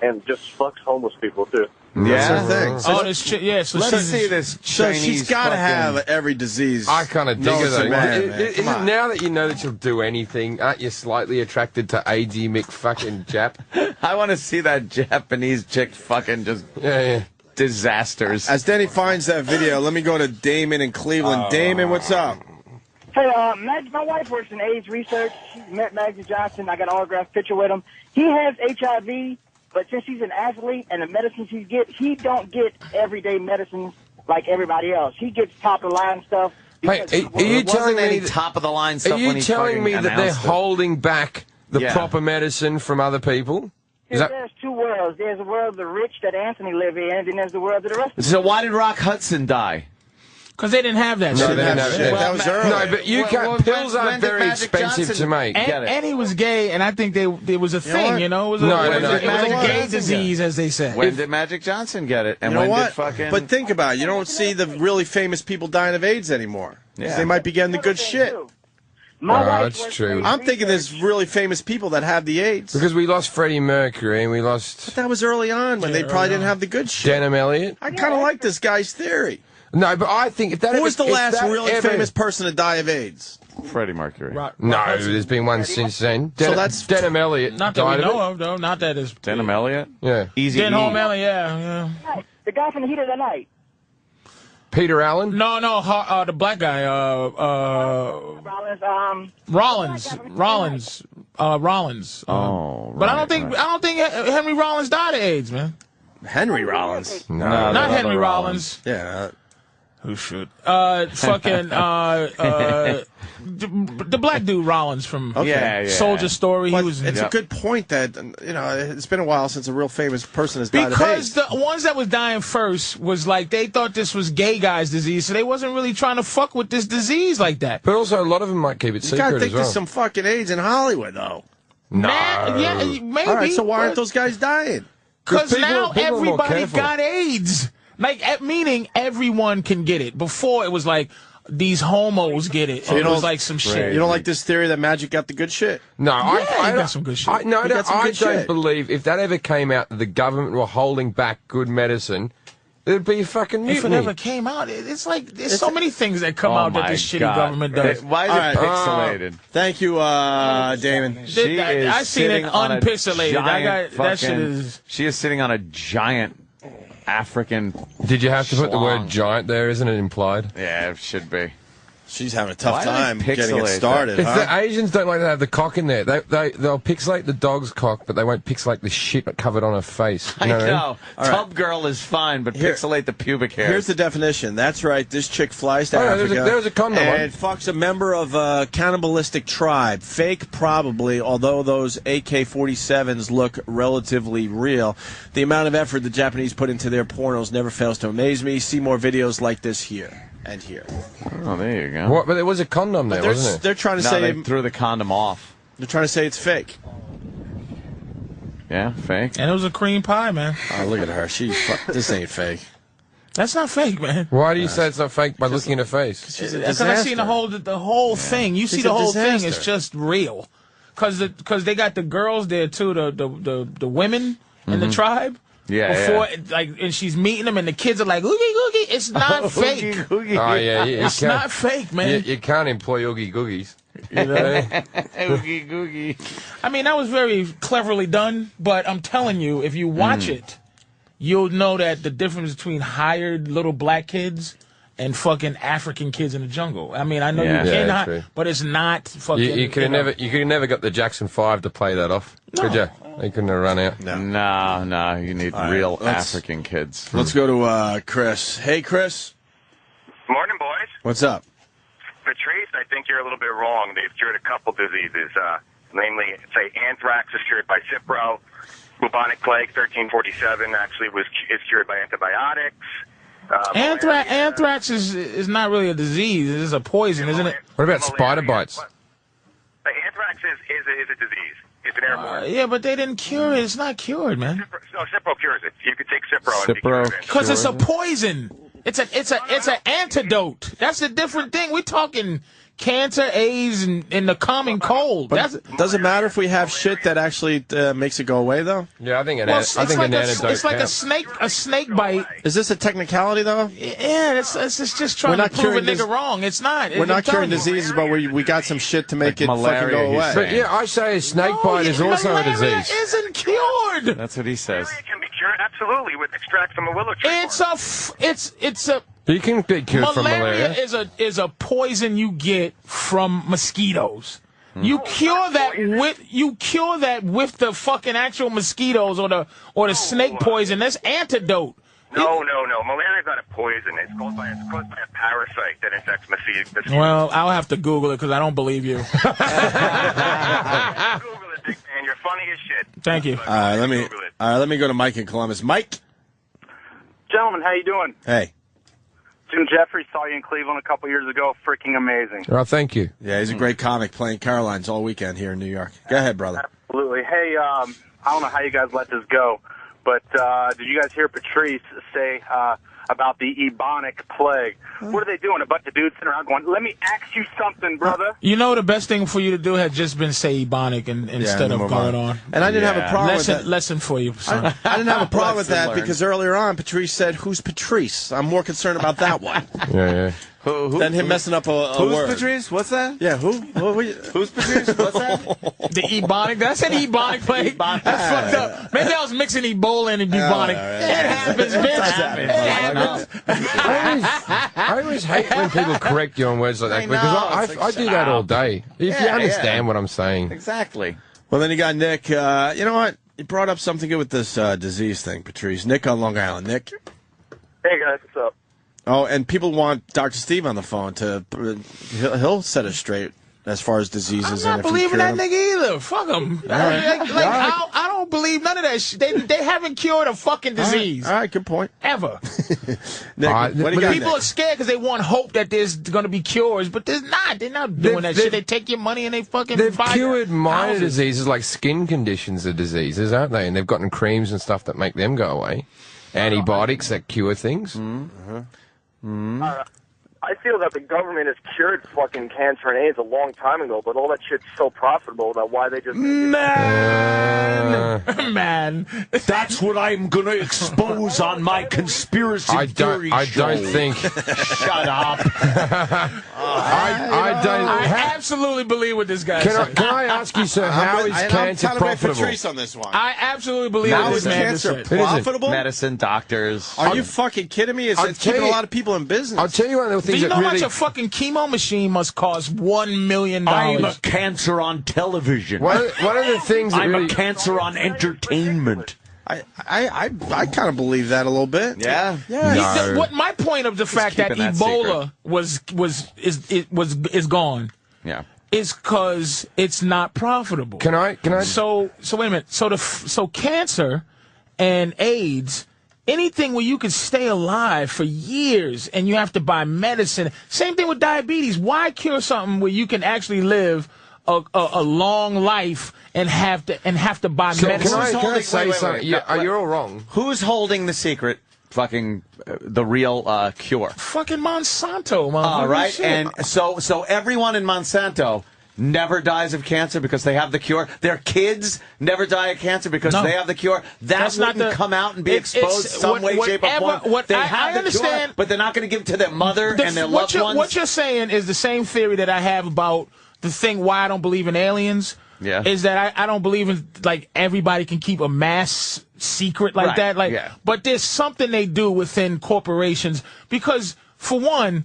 and just fucks homeless people, too. That's Yeah. her thing. So, Oh, this shit. Yeah, so Let's she's- see this so Chinese she's got to fucking- have every disease. I kind of dig known her, to though. man, man. Isn't Come on. now that you know that she'll do anything, aren't you slightly attracted to AD McFucking Jap? I want to see that Japanese chick fucking just Yeah. disasters. As Danny finds that video, let me go to Damon in Cleveland. Damon, what's up? Hey, my wife works in AIDS research. She met Magic Johnson. I got an autographed picture with him. He has HIV, but since he's an athlete and the medicines he don't get everyday medicines like everybody else. He gets top-of-the-line stuff. Hey, are you telling me any that- top of the line stuff Are you when he telling me fucking that they're announced it? holding back the Yeah. proper medicine from other people? Is that, There's two worlds. There's the world of the rich that Anthony live in, and then there's the world of the rest of So why did Rock Hudson die? Because they didn't have that No, shit. they didn't have shit. it. That was early. No, but you can't. When- Pills when aren't did very Magic expensive Johnson to make. get it? And he was gay, and I think it was a thing, what? you know? It was No, a, no, it no. was a Magic gay Johnson disease, as they say. When did Magic Johnson get it? And You know when what? did fucking... But think about it. You don't see the really famous people dying of AIDS anymore. Yeah. They might be getting the good shit. My Oh, wife that's works true. in I'm thinking research. there's really famous people that have the AIDS. Because we lost Freddie Mercury and we lost That was early on when they probably didn't have the good shit. Denham Elliott. I kind of like this guy's theory. No, but I think if that Who ever, was the if last that really ever- famous person to die of AIDS? Freddie Mercury. No, there's been one since then. So that's- Denham Elliott. Not that we died know of of, though. Not that is. Denham Elliott? it. Yeah. Easy Denham E. Elliott, yeah. The guy from the Heat of the Night. Peter Allen. No, the black guy, Rollins, Rollins. Oh, But I right, don't think Henry Rollins died of AIDS, man. Henry Rollins. No, Not no, Henry no, Rollins. Yeah. Who should? Fucking the black dude Rollins from Yeah, yeah. Soldier Story. But He was it's a good point that, it's been a while since a real famous person has died of because AIDS. the ones that was dying first was like they thought this was gay guys' disease, so they wasn't really trying to fuck with this disease like that. But also, a lot of them might keep it You gotta secret think as well. there's some fucking AIDS in Hollywood, though. No. Yeah, maybe. All right, so why aren't those guys dying? Because people- now people are more everybody careful. got AIDS. Like, meaning everyone can get it. Before, it was like, these homos get it. So you It was don't- like some shit. You don't like this theory that Magic got the good shit? No, Yeah, he I got don't- some good shit. I, no, He no, got some I good don't shit. believe if that ever came out that the government were holding back good medicine, there'd be a fucking If it mutiny. ever came out, it's like, there's so many things that come Oh out that my this shitty God. government does. Why is All it right. pixelated? Thank you, Damon. She I is seen it sitting on a unpixelated. giant That shit fucking- is. She is sitting on a giant African. Did you have to put the Schlong. word giant there? Isn't it implied? Yeah, it should be. She's having a tough Why do they time getting it pixelate started, It's huh? the Asians don't like to have the cock in there. They'll pixelate the dog's cock, but they won't pixelate the shit covered on her face. You I know what I mean? know. Tub girl is fine, but Here- pixelate the pubic hair. Here's the definition. That's right. This chick flies to Oh, yeah, Africa. there's a condom and fucks a member of a cannibalistic tribe. Fake, probably, although those AK-47s look relatively real. The amount of effort the Japanese put into their pornos never fails to amaze me. See more videos like this here and here. Oh, there you go. What? But there was a condom there, wasn't They're trying to No, say they threw the condom off. they're trying to say it's fake. Yeah, fake. And it was a cream pie, man. Oh, look at her. This ain't fake. That's not fake, man. Why do you say it's not fake by looking in her face? Because I seen the whole thing. You see the whole thing is just real. Because they got the girls there too, the women in the tribe. And she's meeting them, and the kids are like, oogie googie. It's not fake. Oh yeah, it's not fake, man. You can't employ oogie googies. You know? Oogie googie. I mean, that was very cleverly done, but I'm telling you, if you watch it, you'll know that the difference between hired little black kids and fucking African kids in the jungle. I mean, I know you cannot, but it's not fucking. You could have never got the Jackson 5 to play that off, could you? They couldn't have run out. No, you need real African kids. Let's go to Chris. Hey, Chris. Morning, boys. What's up? Patrice, I think you're a little bit wrong. They've cured a couple diseases, namely, say, anthrax is cured by Cipro. Bubonic plague, 1347, actually is cured by antibiotics. Anthrax is not really a disease. It is a poison, isn't it? What about spider bites? Anthrax is a disease. It's an airborne. Yeah, but they didn't cure it. It's not cured, man. Cipro cures it. You could take Cipro and be cured. Because it's a poison. It's an antidote. That's a different thing. We're talking cancer, AIDS, and the common cold. But does it matter if we have shit that actually makes it go away, though? Yeah, I think an antidote. It's like a snake bite. Is this a technicality, though? Yeah, it's just trying to prove a nigga wrong. It's not. We're not curing diseases, but we got some shit to make it fucking go away. But yeah, I say a snake bite is also a disease. Isn't cured. That's what he says. Malaria can be cured, absolutely, with extract from a willow tree. It's a. You can be cured from malaria. Is a poison you get from mosquitoes. You cure that with the fucking actual mosquitoes or the snake poison. That's antidote. No. Malaria is not a poison. It's caused by a parasite that infects mosquitoes. Well, I'll have to Google it because I don't believe you. Google it, Dick Man. You're funny as shit. Thank you. Let me go to Mike in Columbus. Mike, Gentlemen, how you doing? hey. Jim Jeffries saw you in Cleveland a couple years ago. Freaking amazing. Oh, thank you. Yeah, he's a great comic playing Carolines all weekend here in New York. Go ahead, brother. Absolutely. Hey, I don't know how you guys let this go, but did you guys hear Patrice say about the Ebonic plague? What are they doing? A bunch of dudes sitting around going, let me ask you something, brother. You know, the best thing for you to do had just been say Ebonic instead of going on. And I didn't have a problem with that. Lesson for you, son. I didn't have a problem with that because earlier on, Patrice said, who's Patrice? I'm more concerned about that one. Yeah. Than him messing up a word. Who's Patrice? What's that? Yeah, who? Who's Patrice? What's that? The Ebonic. That's an Ebonic plague. That's fucked up. Maybe I was mixing Ebola and Ebonic. It happens, bitch. It happens. I always hate when people correct you on words like that because I do that all day. If you understand what I'm saying. Exactly. Well, then you got Nick. You know what? You brought up something good with this disease thing, Patrice. Nick on Long Island. Nick? Hey, guys, what's up? Oh, and people want Dr. Steve on the phone he'll set us straight as far as diseases. I'm not believing that nigga either. Fuck him. I don't believe none of that shit. They haven't cured a fucking disease. All right, good point. Ever. Nick, what do you got, people are scared because they want hope that there's going to be cures, but there's not. They're not doing that shit. They take your money and they fucking They've buy cured minor houses. diseases like skin conditions are diseases, aren't they? And they've gotten creams and stuff that make them go away. Antibiotics that cure things. I feel that the government has cured fucking cancer and AIDS a long time ago, but all that shit's so profitable that why they just... Man. That's what I'm going to expose on my conspiracy theory show. I don't think... Shut up. I absolutely believe what this guy said. Can I ask you, sir, how is cancer profitable? Patrice on this one. I absolutely believe what this man cancer said. profitable? Medicine, doctors. Are you fucking kidding me? It's keeping a lot of people in business. I'll tell you one of the things Do you know that how really... much a fucking chemo machine must cost? $1 million. I'm a cancer on television. One of the things that I'm really... a cancer on entertainment. I kind of believe that a little bit. Yeah. No. What my point of the fact that Ebola is gone. Yeah. Is because it's not profitable. Can I? So wait a minute. So cancer and AIDS, anything where you can stay alive for years and you have to buy medicine. Same thing with diabetes. Why cure something where you can actually live a long life and have to buy medicine? Can I say something? You're all wrong. Who's holding the secret fucking the real cure. Fucking Monsanto, motherfucker. All right, Shit. and so everyone in Monsanto never dies of cancer because they have the cure. Their kids never die of cancer because they have the cure. That's not come out and be exposed some way, shape, or form. They have the cure, but they're not going to give it to their mother and their loved ones. What you're saying is the same theory that I have about the thing why I don't believe in aliens. Yeah. Is that I don't believe in, like, everybody can keep a mass secret like that. Like, but there's something they do within corporations because, for one,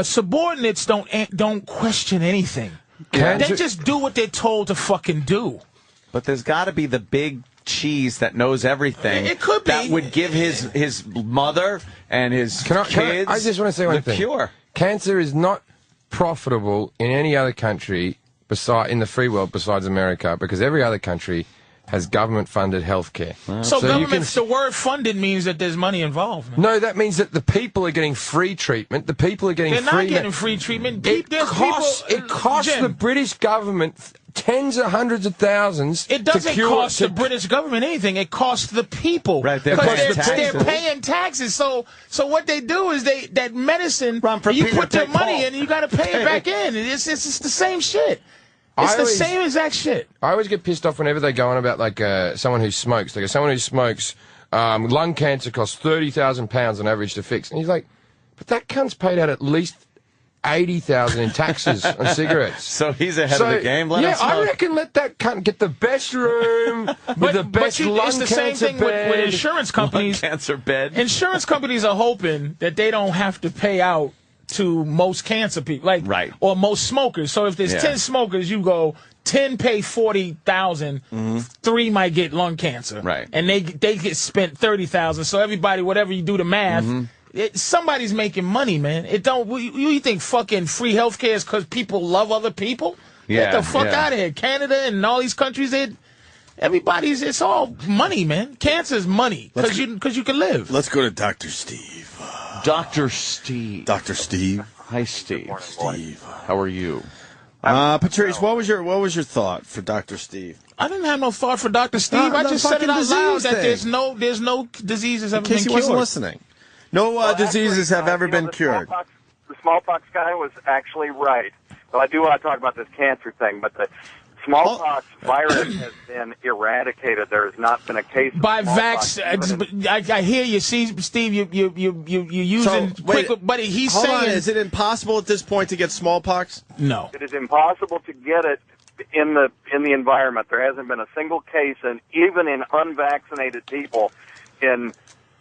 subordinates don't question anything. They just do what they're told to fucking do. But there's got to be the big cheese that knows everything. It could be. That would give his mother and his kids I just want to say one thing. Cure. Cancer is not profitable in any other country in the free world besides America, because every other country has government-funded health care. So the word funded means that there's money involved. Man. No, that means that the people are getting free treatment. The people are getting They're not getting free treatment. It costs the British government tens of hundreds of thousands. It doesn't cost the British government anything. It costs the people. Right, they're paying taxes. So what they do is that medicine, you put their money in and you got to pay it back in. It's the same shit. It's the same exact shit. I always get pissed off whenever they go on about, like, someone who smokes. They go, someone who smokes, lung cancer costs £30,000 on average to fix. And he's like, but that cunt's paid out at least $80,000 in taxes on cigarettes. So he's ahead of the game. Let him smoke. I reckon let that cunt get the best room with the best lung it's the same cancer thing bed. with insurance companies. Lung cancer bed. Insurance companies are hoping that they don't have to pay out to most cancer people, or most smokers. So if there's 10 smokers, you go 10 pay 40,000, 3 might get lung cancer, and they get spent 30,000. So everybody, whatever you do the math, somebody's making money, man. It don't. You think fucking free healthcare is because people love other people? Get the fuck out of here. Canada and all these countries, it's all money, man. Cancer is money because you can live. Let's go to Dr. Steve. Dr. Steve. Dr. Steve. Hi, Steve. Steve. How are you? Patrice, what was your thought for Dr. Steve? I didn't have no thought for Dr. Steve. I just said it out loud that there's no diseases have been cured. In case he wasn't listening. No diseases have ever been cured. The smallpox guy was actually right. Well, I do want to talk about this cancer thing, but the smallpox virus has been eradicated. There has not been a case of by vaccine. I hear you. See, Steve, you using but he's saying. Hold on, is it impossible at this point to get smallpox? No. It is impossible to get it in the environment. There hasn't been a single case, and even in unvaccinated people, in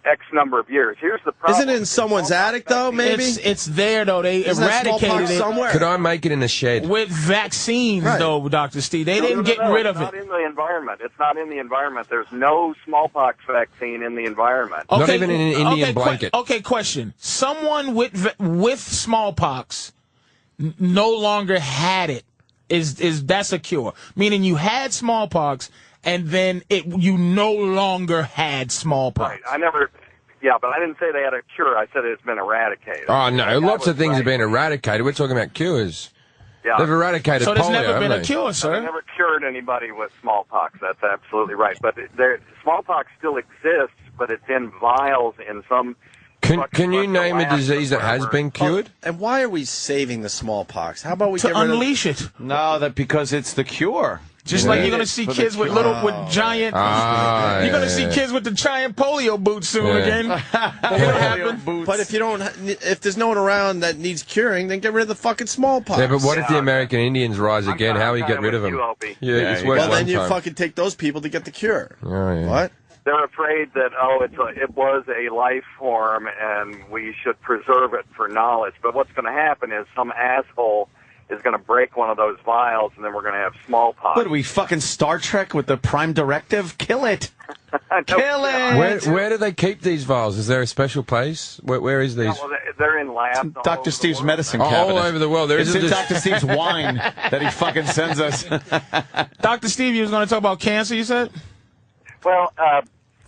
X number of years. Here's the problem. Isn't it in someone's attic, though, maybe? It's there, though. They eradicated it somewhere. Could I make it in a shed? With vaccines, though, Dr. Steve. They didn't get rid of it. It's not in the environment. It's not in the environment. There's no smallpox vaccine in the environment. Okay, not even in an Indian blanket. Question. Someone with smallpox no longer had it. That's a cure? Meaning you had smallpox, and then you no longer had smallpox. Right. But I didn't say they had a cure. I said it's been eradicated. Oh, no. Lots of things have been eradicated. We're talking about cures. Yeah. They've eradicated polio, so there's never been a cure, sir? They've never cured anybody with smallpox. That's absolutely right. But smallpox still exists, but it's in vials in some... Can you name a disease that has been cured? And why are we saving the smallpox? How about we get rid of it? No, because it's the cure. Just like you're going to see kids with giant... you're going to see kids with the giant polio boots soon again. But if there's no one around that needs curing, then get rid of the fucking smallpox. Yeah, but what if the American Indians rise again? How do you get rid of them? Well, then you fucking take those people to get the cure. Oh, yeah. What? They're afraid that, it was a life form and we should preserve it for knowledge. But what's going to happen is some asshole is going to break one of those vials, and then we're going to have smallpox. What are we, fucking Star Trek with the Prime Directive? Kill it! Kill it! Where do they keep these vials? Is there a special place? Where is these? Yeah, well, they're in labs. Dr. Steve's medicine cabinet. All over the world. It's in Dr. Steve's wine that he fucking sends us. Dr. Steve, you was going to talk about cancer, you said? Well,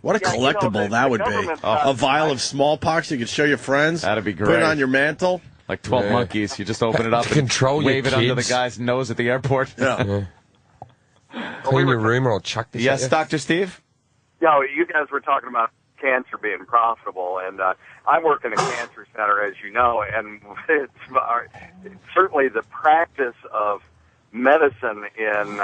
what a collectible that would be. A vial of smallpox you could show your friends. That'd be great. Put it on your mantle. Like 12 monkeys. You just open it up and wave it under the guy's nose at the airport. Clean your room or I'll chuck this. Yes, Dr. Steve? Yeah, you guys were talking about cancer being profitable. And I work in a cancer center, as you know, and it's certainly the practice of medicine in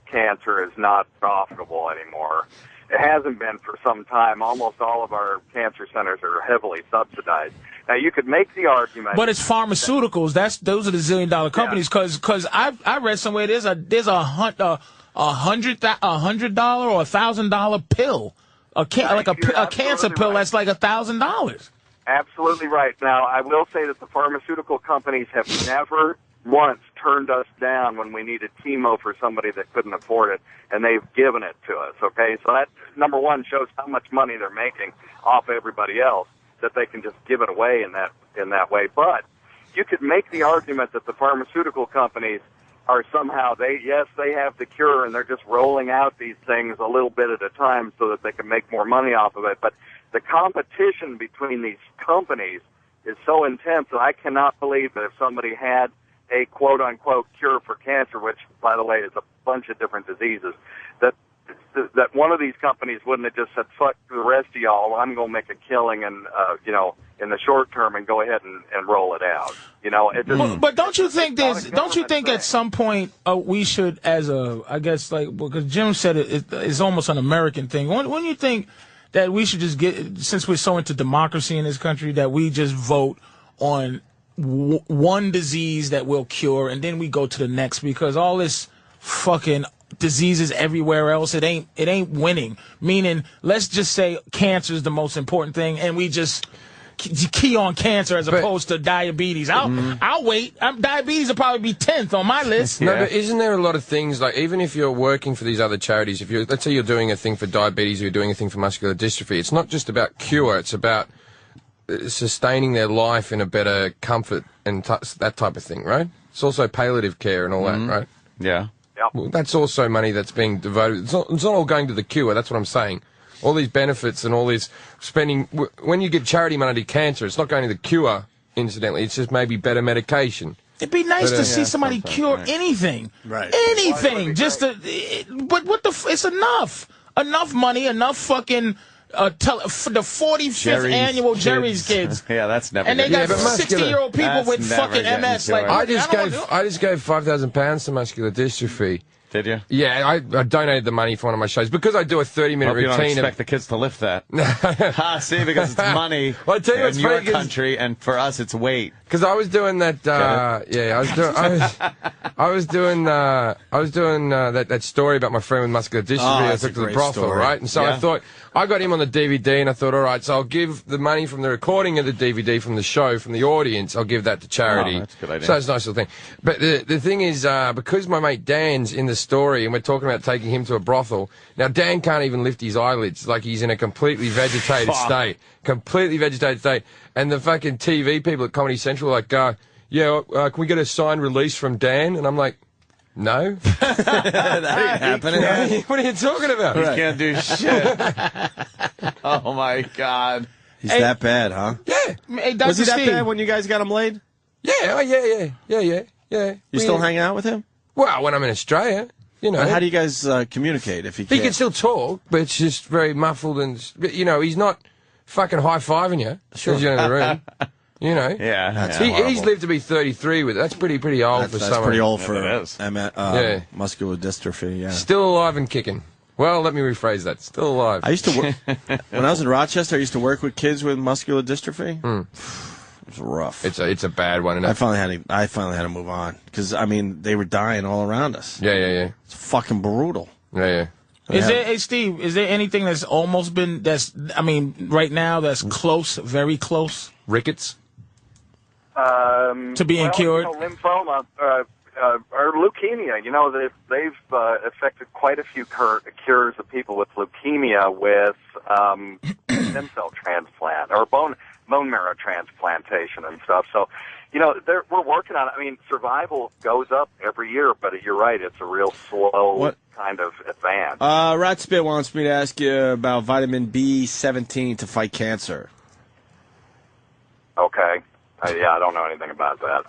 cancer is not profitable anymore. It hasn't been for some time. Almost all of our cancer centers are heavily subsidized. Now, you could make the argument, but it's pharmaceuticals. Those are the $1 zillion companies. Because I read somewhere there's a $100 or $1,000 pill, like a cancer pill that's like $1,000. Absolutely right. Now, I will say that the pharmaceutical companies have never once turned us down when we needed chemo for somebody that couldn't afford it, and they've given it to us, okay? So that, number one, shows how much money they're making off everybody else, that they can just give it away in that way. But you could make the argument that the pharmaceutical companies are somehow, they have the cure, and they're just rolling out these things a little bit at a time so that they can make more money off of it. But the competition between these companies is so intense that I cannot believe that if somebody had a quote-unquote cure for cancer, which, by the way, is a bunch of different diseases, that one of these companies wouldn't have just said, fuck the rest of y'all, I'm going to make a killing and, in the short term and go ahead and roll it out. It just, but don't you think at some point we should, because Jim said it's almost an American thing. When you think that we should just since we're so into democracy in this country, that we just vote on one disease that will cure, and then we go to the next, because all this fucking diseases everywhere else, it ain't winning. Meaning, let's just say cancer is the most important thing, and we just key on cancer as opposed to diabetes. I'll wait. Diabetes will probably be 10th on my list. No, but isn't there a lot of things, like, even if you're working for these other charities, let's say you're doing a thing for diabetes, or you're doing a thing for muscular dystrophy, it's not just about cure, it's about sustaining their life in a better comfort and that type of thing, right? It's also palliative care and all that, right? Yeah. Well, that's also money that's being devoted. It's not all going to the cure. That's what I'm saying. All these benefits and all this spending. When you get charity money to cancer, it's not going to the cure, incidentally. It's just maybe better medication. It'd be nice to see somebody cure anything. Right. Anything. But it's enough. Enough money, enough fucking... for the 45th annual Jerry's Kids. Yeah, that's never. And they got 60-year-old people with fucking MS. Like, I just gave £5,000 to muscular dystrophy. Did you? Yeah, I donated the money for one of my shows because I do a 30-minute routine. You don't expect the kids to lift that. See, because it's money in your country, and for us, it's weight. Because I was doing that. I was doing that story about my friend with muscular dystrophy. I took to the brothel, right? And so I thought, I got him on the DVD, and I thought, all right, so I'll give the money from the recording of the DVD from the show, from the audience, I'll give that to charity. Oh, that's a good idea. So it's a nice little thing. But the thing is, because my mate Dan's in the story, and we're talking about taking him to a brothel, now Dan can't even lift his eyelids, like he's in a completely vegetated state. Completely vegetated state. And the fucking TV people at Comedy Central are like, can we get a signed release from Dan? And I'm like, no. That ain't happening. What are you talking about? He can't do shit. Oh, my God. He's that bad, huh? Yeah. Hey, was he that bad when you guys got him laid? Yeah. Yeah. You still hang out with him? Well, when I'm in Australia, you know. But how do you guys communicate if he can't? He can still talk, but it's just very muffled and, he's not fucking high-fiving you as you're in the room. Yeah. He's lived to be 33 with it. That's pretty old for someone. That's pretty old for muscular dystrophy, yeah. Still alive and kicking. Well, let me rephrase that. Still alive. I used to work, when I was in Rochester, I used to work with kids with muscular dystrophy. It was rough. It's a bad one. I finally had to move on because they were dying all around us. Yeah. It's fucking brutal. Yeah. Hey Steve, is there anything that's almost been right now that's close, very close? Rickets? To being cured? Lymphoma or leukemia. They've affected quite a few cures of people with leukemia with stem cell transplant or bone marrow transplantation and stuff. So, we're working on it. Survival goes up every year, but you're right, it's a real slow kind of advance. Ratspit wants me to ask you about vitamin B17 to fight cancer. Okay. I don't know anything about that.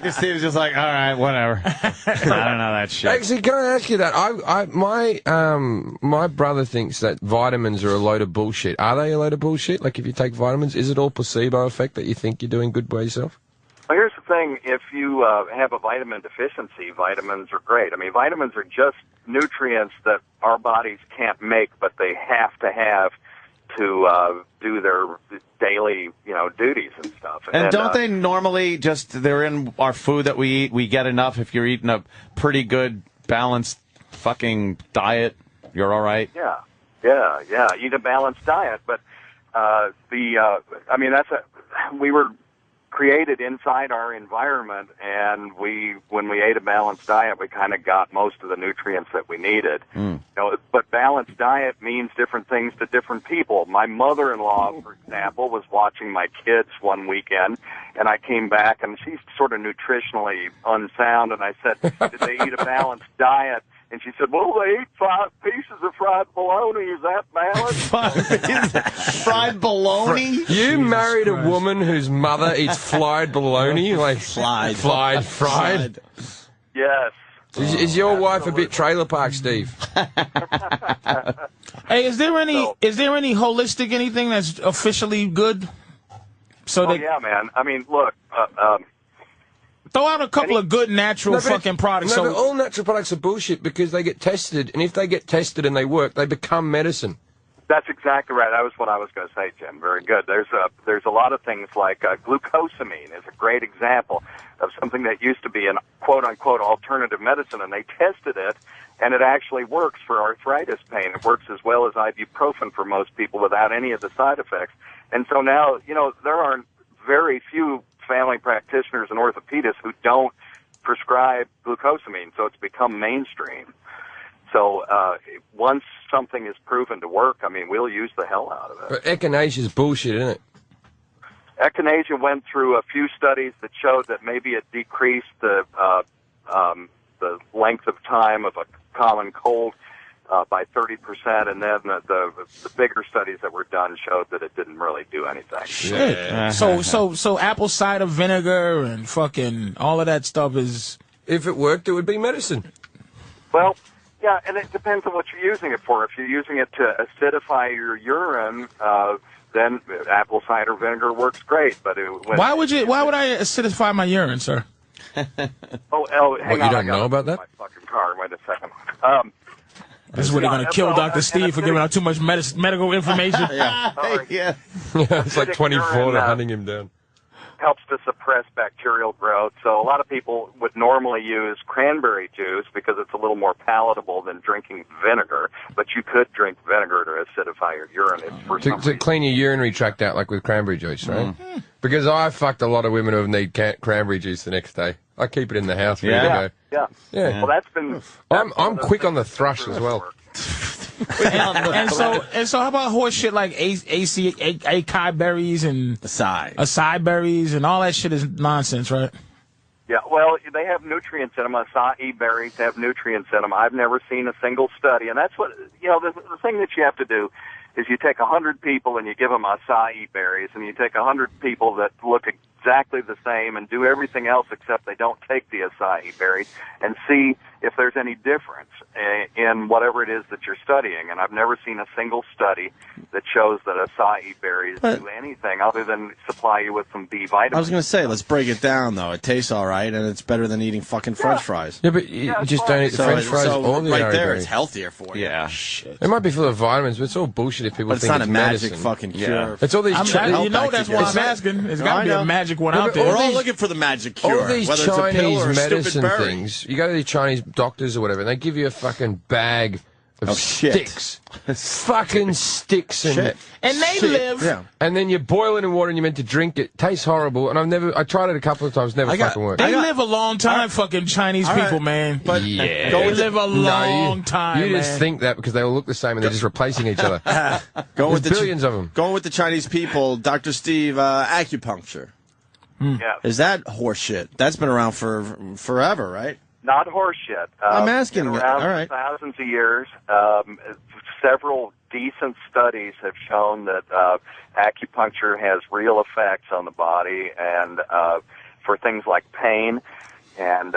Dr. Steve's just like, all right, whatever. I don't know that shit. Actually, can I ask you that? My brother thinks that vitamins are a load of bullshit. Are they a load of bullshit? Like, if you take vitamins, is it all placebo effect that you think you're doing good by yourself? Well, here's the thing. If you have a vitamin deficiency, vitamins are great. I mean, vitamins are just nutrients that our bodies can't make, but they have to have to do their daily, duties and stuff. And don't they normally they're in our food that we eat, we get enough if you're eating a pretty good, balanced fucking diet, you're all right? Yeah. Eat a balanced diet, but we were created inside our environment, and when we ate a balanced diet, we kind of got most of the nutrients that we needed. But balanced diet means different things to different people. My mother-in-law, for example, was watching my kids one weekend, and I came back, and she's sort of nutritionally unsound, and I said, did they eat a balanced diet? And she said, well, they ate 5 pieces of fried bologna. Is that balanced? Fried bologna? You married a woman whose mother eats fried bologna? Like fried? Yes. Is your wife a bit trailer park, Steve? Hey, is there any holistic anything that's officially good? Yeah, man. I mean, look, throw out a couple of good natural fucking products. No, but all natural products are bullshit because they get tested, and if they get tested and they work, they become medicine. That's exactly right. That was what I was going to say, Jim. Very good. There's a lot of things like glucosamine is a great example of something that used to be an quote-unquote alternative medicine, and they tested it, and it actually works for arthritis pain. It works as well as ibuprofen for most people without any of the side effects. And so now, there are very few family practitioners and orthopedists who don't prescribe glucosamine, so it's become mainstream. So once something is proven to work, I mean, we'll use the hell out of it. But echinacea is bullshit, isn't it? Echinacea went through a few studies that showed that maybe it decreased the length of time of a common cold by 30%, and then the bigger studies that were done showed that it didn't really do anything. Shit. Yeah. So apple cider vinegar and fucking all of that stuff is... If it worked, it would be medicine. Well, yeah, and it depends on what you're using it for. If you're using it to acidify your urine, then apple cider vinegar works great. But why would I acidify my urine, sir? hang What, on. you don't know about that? My fucking car. Wait a second. This is where they're going to kill Dr. Steve for giving out too much medical information. Yeah. It's like 24 to hunting him down. Helps to suppress bacterial growth. So a lot of people would normally use cranberry juice because it's a little more palatable than drinking vinegar. But you could drink vinegar to acidify your urine. To clean your urinary tract out, like with cranberry juice, right? Because I fucked a lot of women who need cranberry juice the next day. I keep it in the house ready to go. Yeah. Well, that's been... I'm quick on the thrush as well. and so how about horse shit like acai berries and acai berries and all that shit is nonsense, right? Yeah, well, they have nutrients in them. Acai berries have nutrients in them. I've never seen a single study, and that's what, the thing that you have to do is you take 100 people and you give them acai berries, and you take 100 people that look exactly the same and do everything else except they don't take the acai berries, and see if there's any difference in whatever it is that you're studying. And I've never seen a single study that shows that acai berries do anything other than supply you with some B vitamins. I was going to say, let's break it down, though. It tastes all right, and it's better than eating fucking French fries. Yeah, but you just don't eat the French fries or the right there, berry. it's healthier for you. Yeah. Shit. It might be full of vitamins, but it's all bullshit if people But it's think not it's a magic medicine. fucking cure. Yeah. It's all these... That's why I'm asking. There's got to be a magic one out there. We're all looking for the magic cure, All these whether it's a pill Chinese or a stupid medicine berry. things, you go to these Chinese doctors or whatever, and they give you a fucking bag of shit. sticks. Fucking sticks and Shit. And they shit. live. Yeah. And then you boil it in water and you're meant to drink it. Tastes horrible. And I tried it a couple of times, never fucking worked. They live a long time, fucking Chinese people, man. But Yeah. They live a long time, You just man. think that because they all look the same and they're just replacing each other. Going There's billions of them. Going with the Chinese people, Dr. Steve, acupuncture. Yeah. Is that horse shit? That's been around for forever, right? Not horse shit. I'm asking. Been around All right. for thousands of years. Several decent studies have shown that acupuncture has real effects on the body, and for things like pain and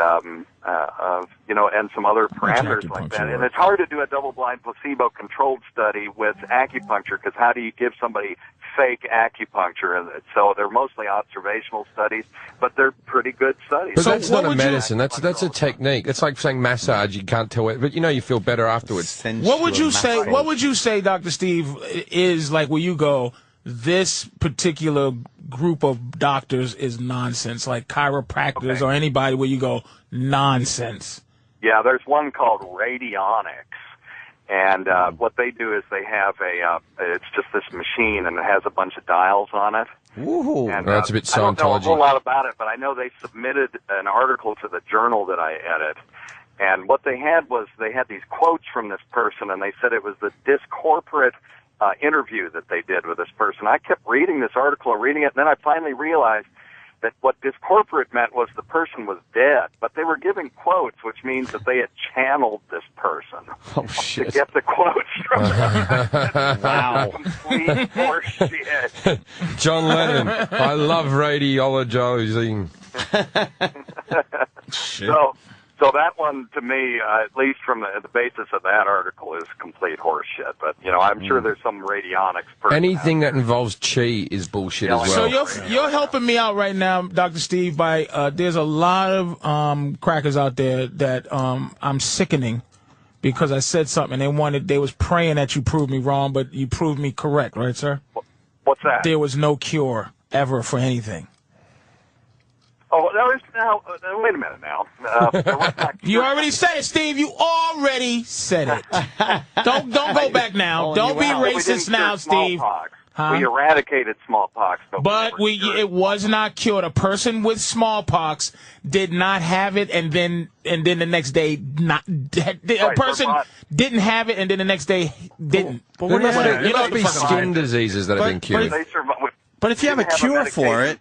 and some other parameters like that. And it's hard to do a double-blind placebo-controlled study with acupuncture because how do you give somebody fake acupuncture? And so they're mostly observational studies, but they're pretty good studies. But that's not a medicine. That's a technique. It's like saying massage. You can't tell it, but you feel better afterwards. What would you say? What would you say, Dr. Steve, is like where you go? This particular group of doctors is nonsense, like chiropractors or anybody where you go nonsense. Yeah, there's one called radionics, and what they do is they have it's just this machine, and it has a bunch of dials on it. Ooh, and, that's a bit Scientology. I don't know a whole lot about it, but I know they submitted an article to the journal that I edit, and what they had was they had these quotes from this person, and they said it was the discorporate interview that they did with this person. I kept reading this article and reading it, and then I finally realized that what discorporate meant was the person was dead, but they were giving quotes, which means that they had channeled this person to get the quotes from them. Wow. Complete horseshit. John Lennon, I love radiologizing. So that one, to me, at least from the basis of that article, is complete horseshit. But, I'm sure there's some radionics person. Anything that involves chi is bullshit as well. So you're helping me out right now, Dr. Steve, by there's a lot of crackers out there that I'm sickening because I said something. They was praying that you proved me wrong, but you proved me correct, right, sir? What's that? There was no cure ever for anything. Oh, there is now. Wait a minute now. You already said it, Steve. You already said it. Don't go back now. Don't be racist now, Steve. Huh? We eradicated smallpox, but it was not cured. A person with smallpox did not have it, and then the next day a person didn't have it, and then the next day didn't. But there must be skin diseases that have been cured. But if you have a cure for it.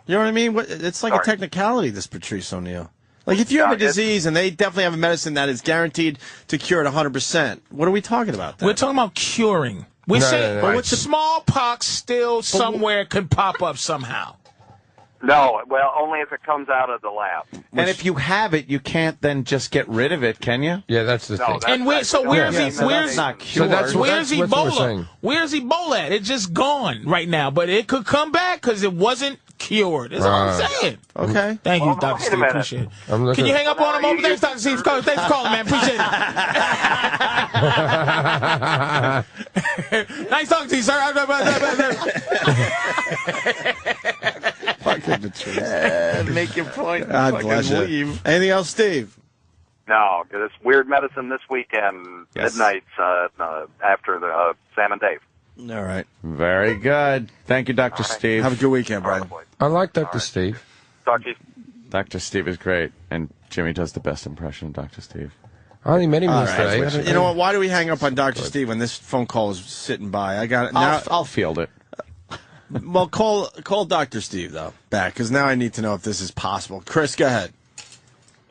You know what I mean? It's like a technicality, this Patrice O'Neill. Like, if you have a disease and they definitely have a medicine that is guaranteed to cure it 100%, what are we talking about then? We're talking about curing. We're saying smallpox still somewhere could pop up somehow. No, well, only if it comes out of the lab. And if you have it, you can't then just get rid of it, can you? Yeah, that's the thing. And where's not cured. Where's Ebola? Where's Ebola at? It's just gone right now, but it could come back because it wasn't cured. That's all I'm saying. Okay. Thank you, Dr. Steve. Appreciate it. Can you hang up on him over? Thanks, Dr. Steve. Thanks for calling, man. Appreciate it. Nice talking to you, sir. Fucking Patrice. Make your point. God bless you. Leave. Anything else, Steve? No, it's Weird Medicine this weekend, midnight after the Sam and Dave. All right. Very good. Thank you, Dr. Steve. Have a good weekend, brother. I like Dr. Steve. Talk to you. Dr. Steve is great, and Jimmy does the best impression of Dr. Steve. I only met him yesterday. Right. You know what? Why do we hang up on Dr. Steve when this phone call is sitting by? I got it. I'll field it. Well, call Dr. Steve, though, back, because now I need to know if this is possible. Chris, go ahead.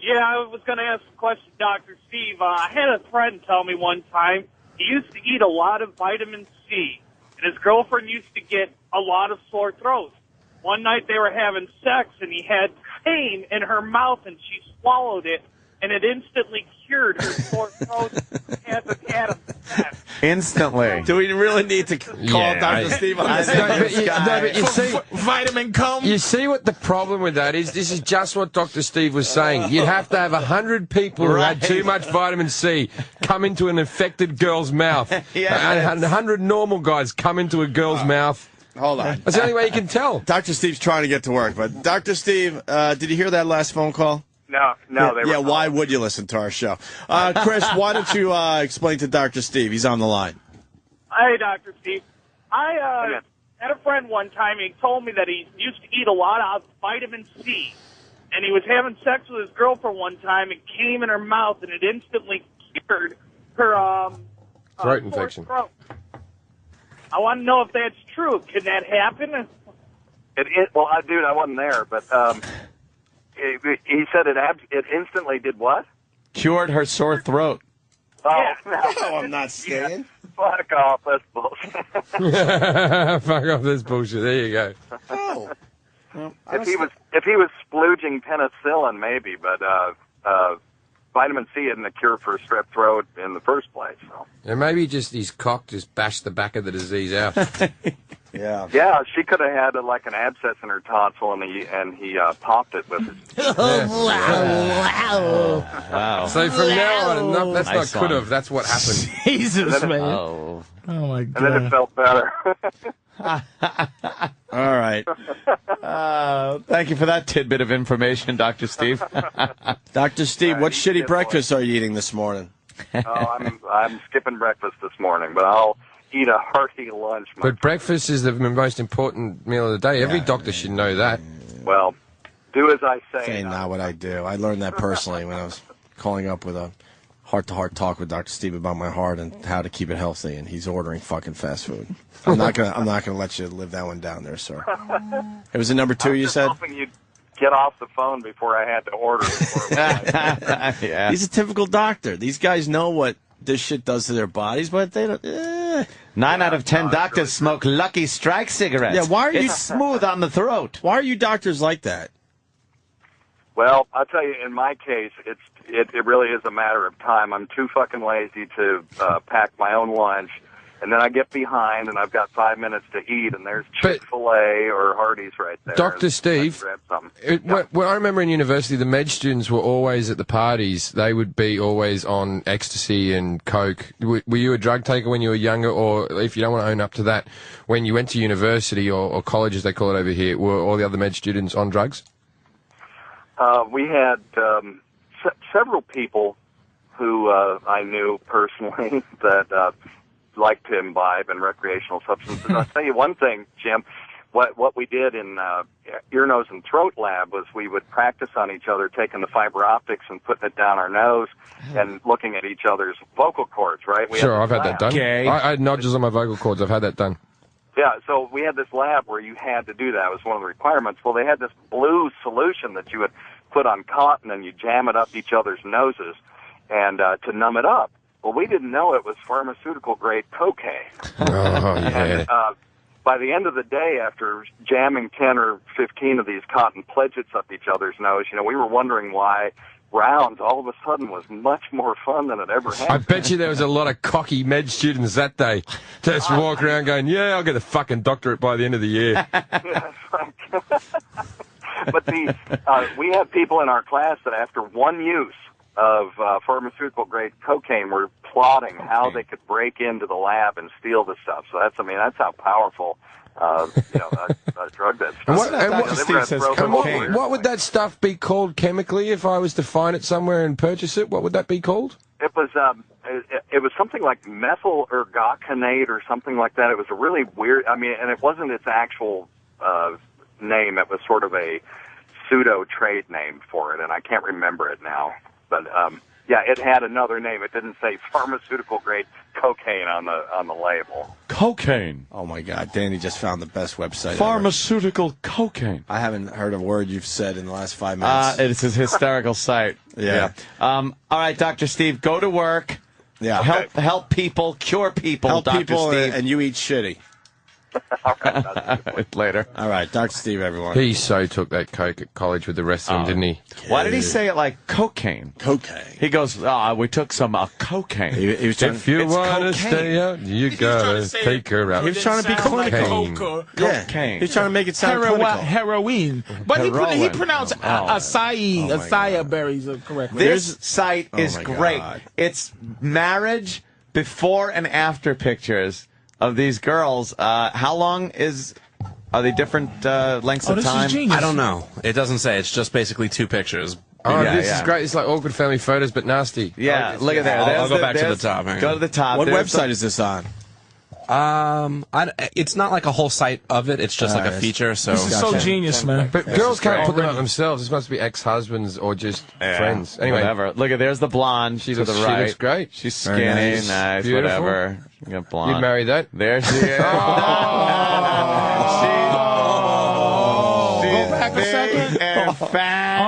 Yeah, I was going to ask a question, Dr. Steve. I had a friend tell me one time he used to eat a lot of vitamin C, and his girlfriend used to get a lot of sore throats. One night they were having sex, and he had pain in her mouth, and she swallowed it, and it instantly cured her sore throat. Instantly. Do we really need to call Dr. Steve on this? But you see, vitamin cum. You see what the problem with that is? This is just what Dr. Steve was saying. You'd have to have 100 people who had too much vitamin C come into an infected girl's mouth, and 100 normal guys come into a girl's mouth. Hold on. That's the only way you can tell. Dr. Steve's trying to get to work, but Dr. Steve, did you hear that last phone call? No. Yeah, why would you listen to our show? Chris, why don't you explain to Dr. Steve? He's on the line. Hey, Dr. Steve. I had a friend one time, and he told me that he used to eat a lot of vitamin C. And he was having sex with his girlfriend one time. It came in her mouth, and it instantly cured her throat infection. Throat. I want to know if that's true. Can that happen? Well, dude, I wasn't there, but he said it instantly did what? Cured her sore throat. Oh, yeah. No, I'm not staying. Fuck off, that's bullshit. Fuck off, this bullshit. There you go. Oh. If he was splooging penicillin, maybe, but vitamin C isn't a cure for strep throat in the first place. So. And maybe just his cock just bashed the back of the disease out. Yeah, she could have had like an abscess in her tonsil, and he popped it with it. Wow. So from now on, no, that's Nice not could one. have. That's what happened. Jesus, man. Oh. Oh, my And then it God. felt better. All right. Thank you for that tidbit of information, Dr. Steve. Dr. Steve, what shitty breakfast are you eating this morning? I'm skipping breakfast this morning, but I'll eat a hearty lunch. But breakfast is the most important meal of the day. Every doctor should know that. Well, do as I say. Saying not what I do. I learned that personally when I was calling up with a heart-to-heart talk with Dr. Steve about my heart and how to keep it healthy, and he's ordering fucking fast food. I'm not gonna let you live that one down there, sir. It was a number 2, you said? I was hoping you'd get off the phone before I had to order. Yeah. He's a typical doctor. These guys know what this shit does to their bodies, but they don't. 9 out of 10 doctors smoke Lucky Strike cigarettes. Yeah, why are you It's smooth on the throat. Why are you doctors like that? Well, I'll tell you, in my case, it really is a matter of time. I'm too fucking lazy to pack my own lunch, and then I get behind, and I've got 5 minutes to eat, and there's Chick-fil-A or Hardee's right there. Dr. and Steve, I grab something. when I remember in university, the med students were always at the parties. They would be always on ecstasy and coke. Were you a drug taker when you were younger, or if you don't want to own up to that, when you went to university or college, as they call it over here, were all the other med students on drugs? We had several people who I knew personally that liked to imbibe in recreational substances. I'll tell you one thing, Jim. What we did in ear, nose, and throat lab was we would practice on each other, taking the fiber optics and putting it down our nose and looking at each other's vocal cords, right? Sure, I've had that done. Okay. I had nodges on my vocal cords. I've had that done. Yeah, so we had this lab where you had to do that. It was one of the requirements. Well, they had this blue solution that you would put on cotton and you jam it up each other's noses and to numb it up. Well, we didn't know it was pharmaceutical-grade cocaine. Oh, yeah. And by the end of the day, after jamming 10 or 15 of these cotton pledgets up each other's nose, we were wondering why rounds all of a sudden was much more fun than it ever had. I bet you there was a lot of cocky med students that day. Just walk around going, yeah, I'll get a fucking doctorate by the end of the year. But we had people in our class that after one use of pharmaceutical-grade cocaine were plotting how they could break into the lab and steal the stuff. So that's how powerful a drug that's. What would that stuff be called chemically if I was to find it somewhere and purchase it? What would that be called? It was something like methyl ergocanate or something like that. It was a really weird. And it wasn't its actual name. It was sort of a pseudo trade name for it, and I can't remember it now. But it had another name. It didn't say pharmaceutical grade cocaine on the label. Cocaine. Oh my God, Danny just found the best website. Pharmaceutical cocaine. I haven't heard a word you've said in the last 5 minutes. It's a hysterical site. Yeah. All right, Dr. Steve, go to work. Yeah. Help people, cure people. Help Dr. people, Steve. and you eat shitty. Later. All right, Dr. Steve, everyone. He so took that coke at college with the rest of them, didn't he? Why did he say it like cocaine? Cocaine. He goes, we took some cocaine. He was trying, If you want to stay out, you gotta take her out. he was trying to be clinical. Cocaine. He's trying to make it sound clinical. Heroin. But he Heroin. pronounced Oh. acai berries correctly. This site is my great. God. It's marriage before and after pictures of these girls. How long are they different lengths of this time? is genius. I don't know. It doesn't say. It's just basically 2 pictures. Oh, Yeah, this yeah. is great. It's like awkward family photos, but nasty. Yeah, look at there. I'll go back to the there's- top. Hang Go on. to the top. What There's website is this on? It's not like a whole site of it. It's just like a feature. So This is so genius, man. But girls can't put them up themselves. This must be ex-husbands or just friends. Anyway, whatever. Look at there's the blonde. She's to the she right. looks great. She's Very skinny, nice. nice, Beautiful. whatever. You got blonde. You'd marry that? There she is. Go back a second. And fat.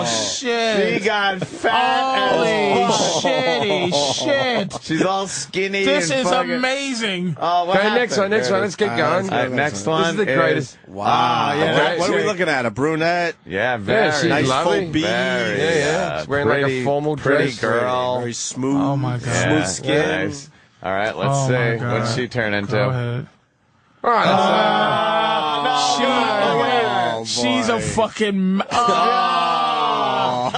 Oh, shit. She got fat Holy as fuck. shitty shit. She's all skinny. This and is fucking... amazing. Oh, what Okay, happened? next one. Let's get going. Next one. This is the greatest. Wow. yeah, What are we looking at? A brunette? Yeah, very she's nice lovely. full bead. Very, Yeah. She's wearing like a formal pretty dress. girl. Very smooth. Oh, my God. Yeah, Smooth skin. nice. All right, let's Oh, my see. God. What's she turn into? Go ahead. All right, She's a fucking.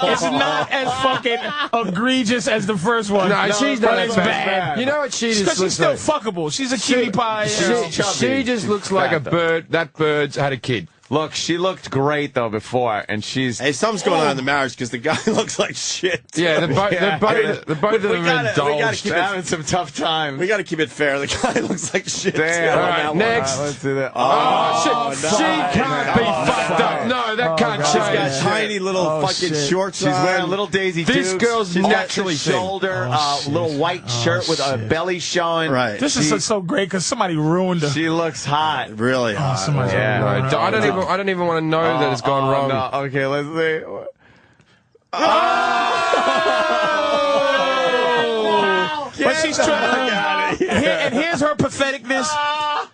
It's not as fucking egregious as the first one. No, she's not but as it's bad. bad. You know what she just Because she's looks still like? fuckable. She's a cutie pie. She just looks like a bird. That bird's had a kid. Look, she looked great though before, and she's. Hey, something's going on in the marriage because the guy looks like shit. Yeah, the both of them are We gotta indulged. keep having some tough times. We got to keep it fair. The guy looks like shit. Damn. too. All right, next. Let's do that. She can't be fucked up. No, that can't She's got change. tiny little fucking shorts. She's wearing little Daisy This Dukes. girl's She's got naturally the shoulder, little white shirt with a belly showing. Right. This is so great because somebody ruined her. She looks hot. Really hot. Somebody Yeah. ruined her. I don't even want to know that it's gone wrong. No. Okay, let's see. But she's trying. And here's her patheticness.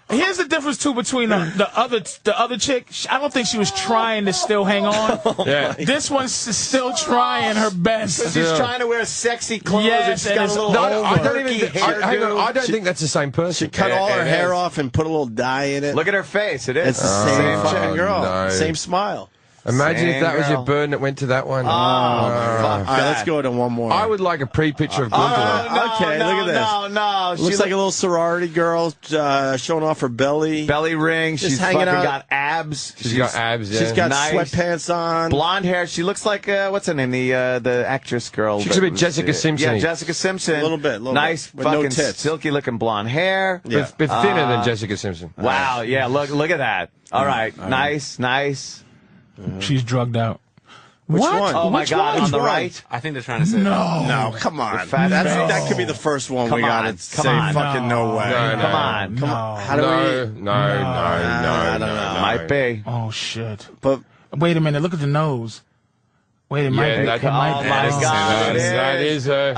Here's the difference too between the other chick. I don't think she was trying to still hang on. Yeah. This one's still trying her best. She's trying to wear sexy clothes. Yes, and she's and got a it's- little No, I don't quirky even. Hang on, I don't think that's the same person. She cut all her It hair is. off and put a little dye in it. Look at her face. It is. It's the same Oh, fucking girl. no. Same smile. Imagine if Same that was your girl. burn that went to that one. Fuck All right, let's that. go to one more. I would like a pre-picture of Gunther. Okay, look at this. No. Looks like a little sorority girl showing off her belly. belly ring. Just She's hanging fucking out. got abs. She's got abs. Yeah. She's got Nice. sweatpants on. blonde hair. She looks like what's her name? The actress girl. She looks a bit Jessica Simpson-y. Yeah, Jessica Simpson. A little bit, nice, with no fucking tits. silky looking blonde hair. Yeah. Bit thinner than Jessica Simpson. Wow. Yeah. Look at that. All right. Nice. She's drugged out. Which What? one? Oh my Which God! one? On the one? right. I think they're trying to say No, come on. That could be the first one Come we got on, to come say on. fucking no way. No, Come on. Come on. How do we? No. I don't know. Might be. Oh shit! But Wait a minute. Look at the nose. Wait, it might Yeah, be. that- It might oh be. my God. That is her.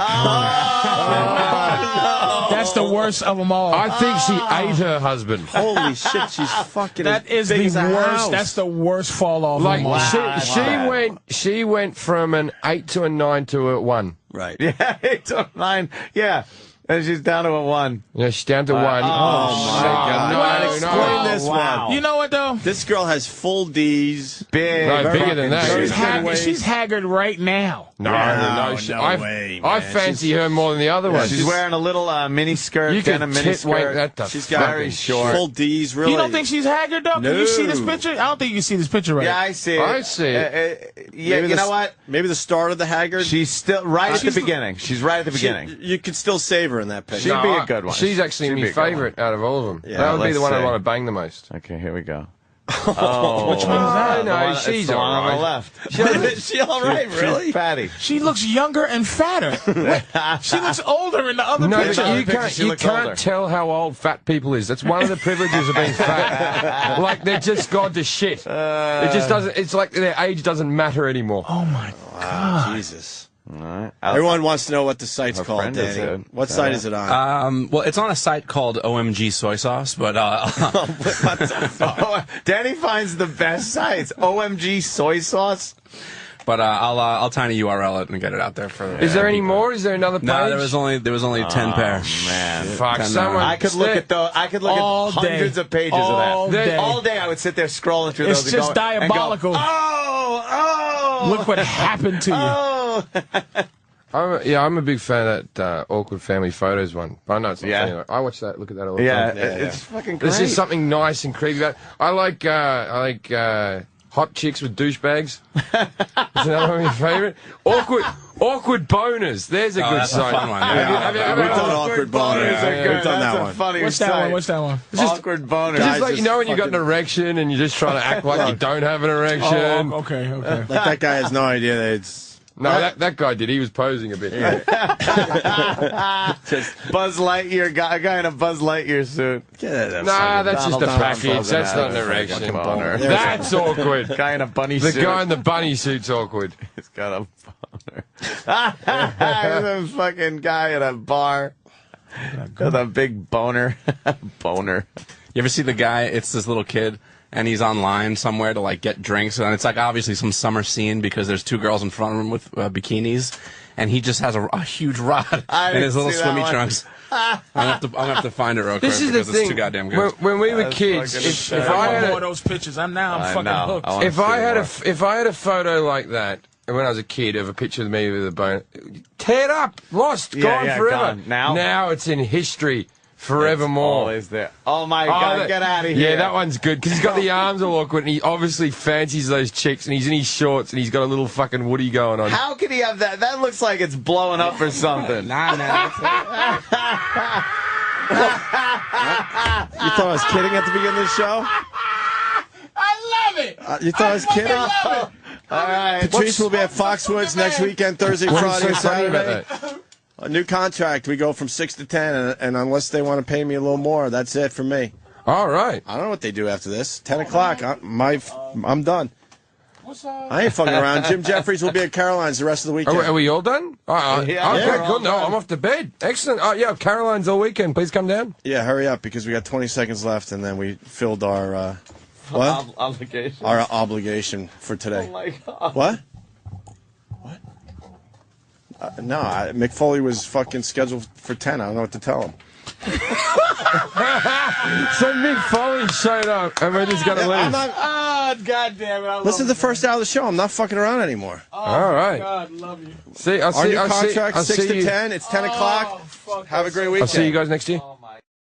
That's the worst of them all. I think she ate her husband. holy shit, she's fucking. That is big the as a worst. house. That's the worst fall off. Like of them all. she went from an 8 to a 9 to a 1. right. Yeah. 8 to 9. Yeah. And she's down to a 1. Yeah, she's down to 1. oh my God. No, Explain this Wow. one. You know what though? This girl has full D's. Big. Right, bigger than that. Very She's, big haggard, waist. she's haggard right now. No, No way, I man. fancy her more than the other one. She's wearing a little mini skirt. You kind can of mini tit wank skirt. that the She's got Very short. full D's. Really. You don't think she's haggard though? Can you see this picture? I don't think you can see this picture right. Yeah, I see it. I see it. Yeah, Maybe you know what? Maybe the start of the haggard. She's still right at the beginning. She's right at the beginning. You could still save her in that picture. She'd be a good one. She's actually She'd be my a good one. favourite out of all of them. Yeah, that would be let's the one I see. want to bang the most. Okay, here we go. Oh, Which one is that? No, It's she's the one all on the right. left. Is she all right, really? She's fatty. She looks younger and fatter. She looks older in the other No, picture. but you can't tell how old fat people is. That's one of the privileges of being fat. Like they're just gone to shit. It just doesn't. It's like their age doesn't matter anymore. Oh my God. Jesus. All right. Everyone wants to know what the site's Her called, friend is Danny. it. What site is it on? Well, it's on a site called OMG Soy Sauce, but Danny finds the best sites. OMG soy sauce. but I'll tiny URL it and get it out there for. Is there any more? Is there another page? No, there was only 10 pair. Man, Fuck, 10, someone. I could look at those. I could look All at day. hundreds of pages All of that. day. All day, I would sit there scrolling through It's those. just and go, diabolical. And go, oh. Look what happened to you. Oh. I'm a big fan of that awkward family photos one. I know it's not Yeah. funny. I watch that. Look at that all the Yeah, time. it's fucking great. There's just something nice and creepy about it. I like hot chicks with douchebags. Is another one of your favourite? Awkward boners. There's a good that's a site. fun one, yeah. Have you ever We've done awkward boners. Yeah. We've done That's that a one. funny What's that site. one? What's that one? Awkward boners. Just like just you know when you got an fucking- erection and you're just trying to act like you don't have an erection. Oh, okay. Like that guy has no idea that it's. No, that guy did. He was posing a bit. Just Buzz Lightyear, a guy in a Buzz Lightyear suit. Nah, that's just a Donald package. Trump That's not an fucking erection. boner. That's awkward. Guy in a bunny The suit. guy in the bunny suit's awkward. He's got a boner. The fucking guy at a bar with a big boner. Boner. You ever see the guy? It's this little kid, and he's online somewhere to like get drinks, and it's like obviously some summer scene because there's two girls in front of him with bikinis, and he just has a huge rod in his little swimmy trunks. I'm gonna have to find it real quick. This is because the thing. It's too goddamn good. When we were kids, if I had more of those pictures, I'm fucking hooked. If I had a photo like that when I was a kid of a picture of me with a bone, tear it up, lost, gone forever. Gone. Now it's in history. Forevermore. Always there. Oh my God, get out of here. Yeah, that one's good because he's got the arms all awkward and he obviously fancies those chicks and he's in his shorts and he's got a little fucking Woody going on. How could he have that? That looks like it's blowing up or something. Nah. You thought I was kidding at the beginning of the show? I love it. You thought I was kidding? All right. Patrice will be at Foxwoods next weekend, Thursday, Friday, and Saturday. A new contract. We go from 6 to 10, and unless they want to pay me a little more, that's it for me. All right. I don't know what they do after this. 10 o'clock. I'm done. I ain't fucking around. Jim Jeffries will be at Caroline's the rest of the weekend. Are we all done? Okay, cool. No, I'm off to bed. Excellent. Yeah, Caroline's all weekend. Please come down. Yeah, hurry up because we got 20 seconds left, and then we filled our obligation. Our obligation for today. Oh my God. What? No, Mick Foley was fucking scheduled for 10. I don't know what to tell him. So Mick Foley showed up, and we're just going to leave. God damn it. Listen to the first hour of the show. I'm not fucking around anymore. All right. God, love you. See, Our new contract, 6 to 10. It's 10 o'clock. Have a great weekend. I'll see you guys next year.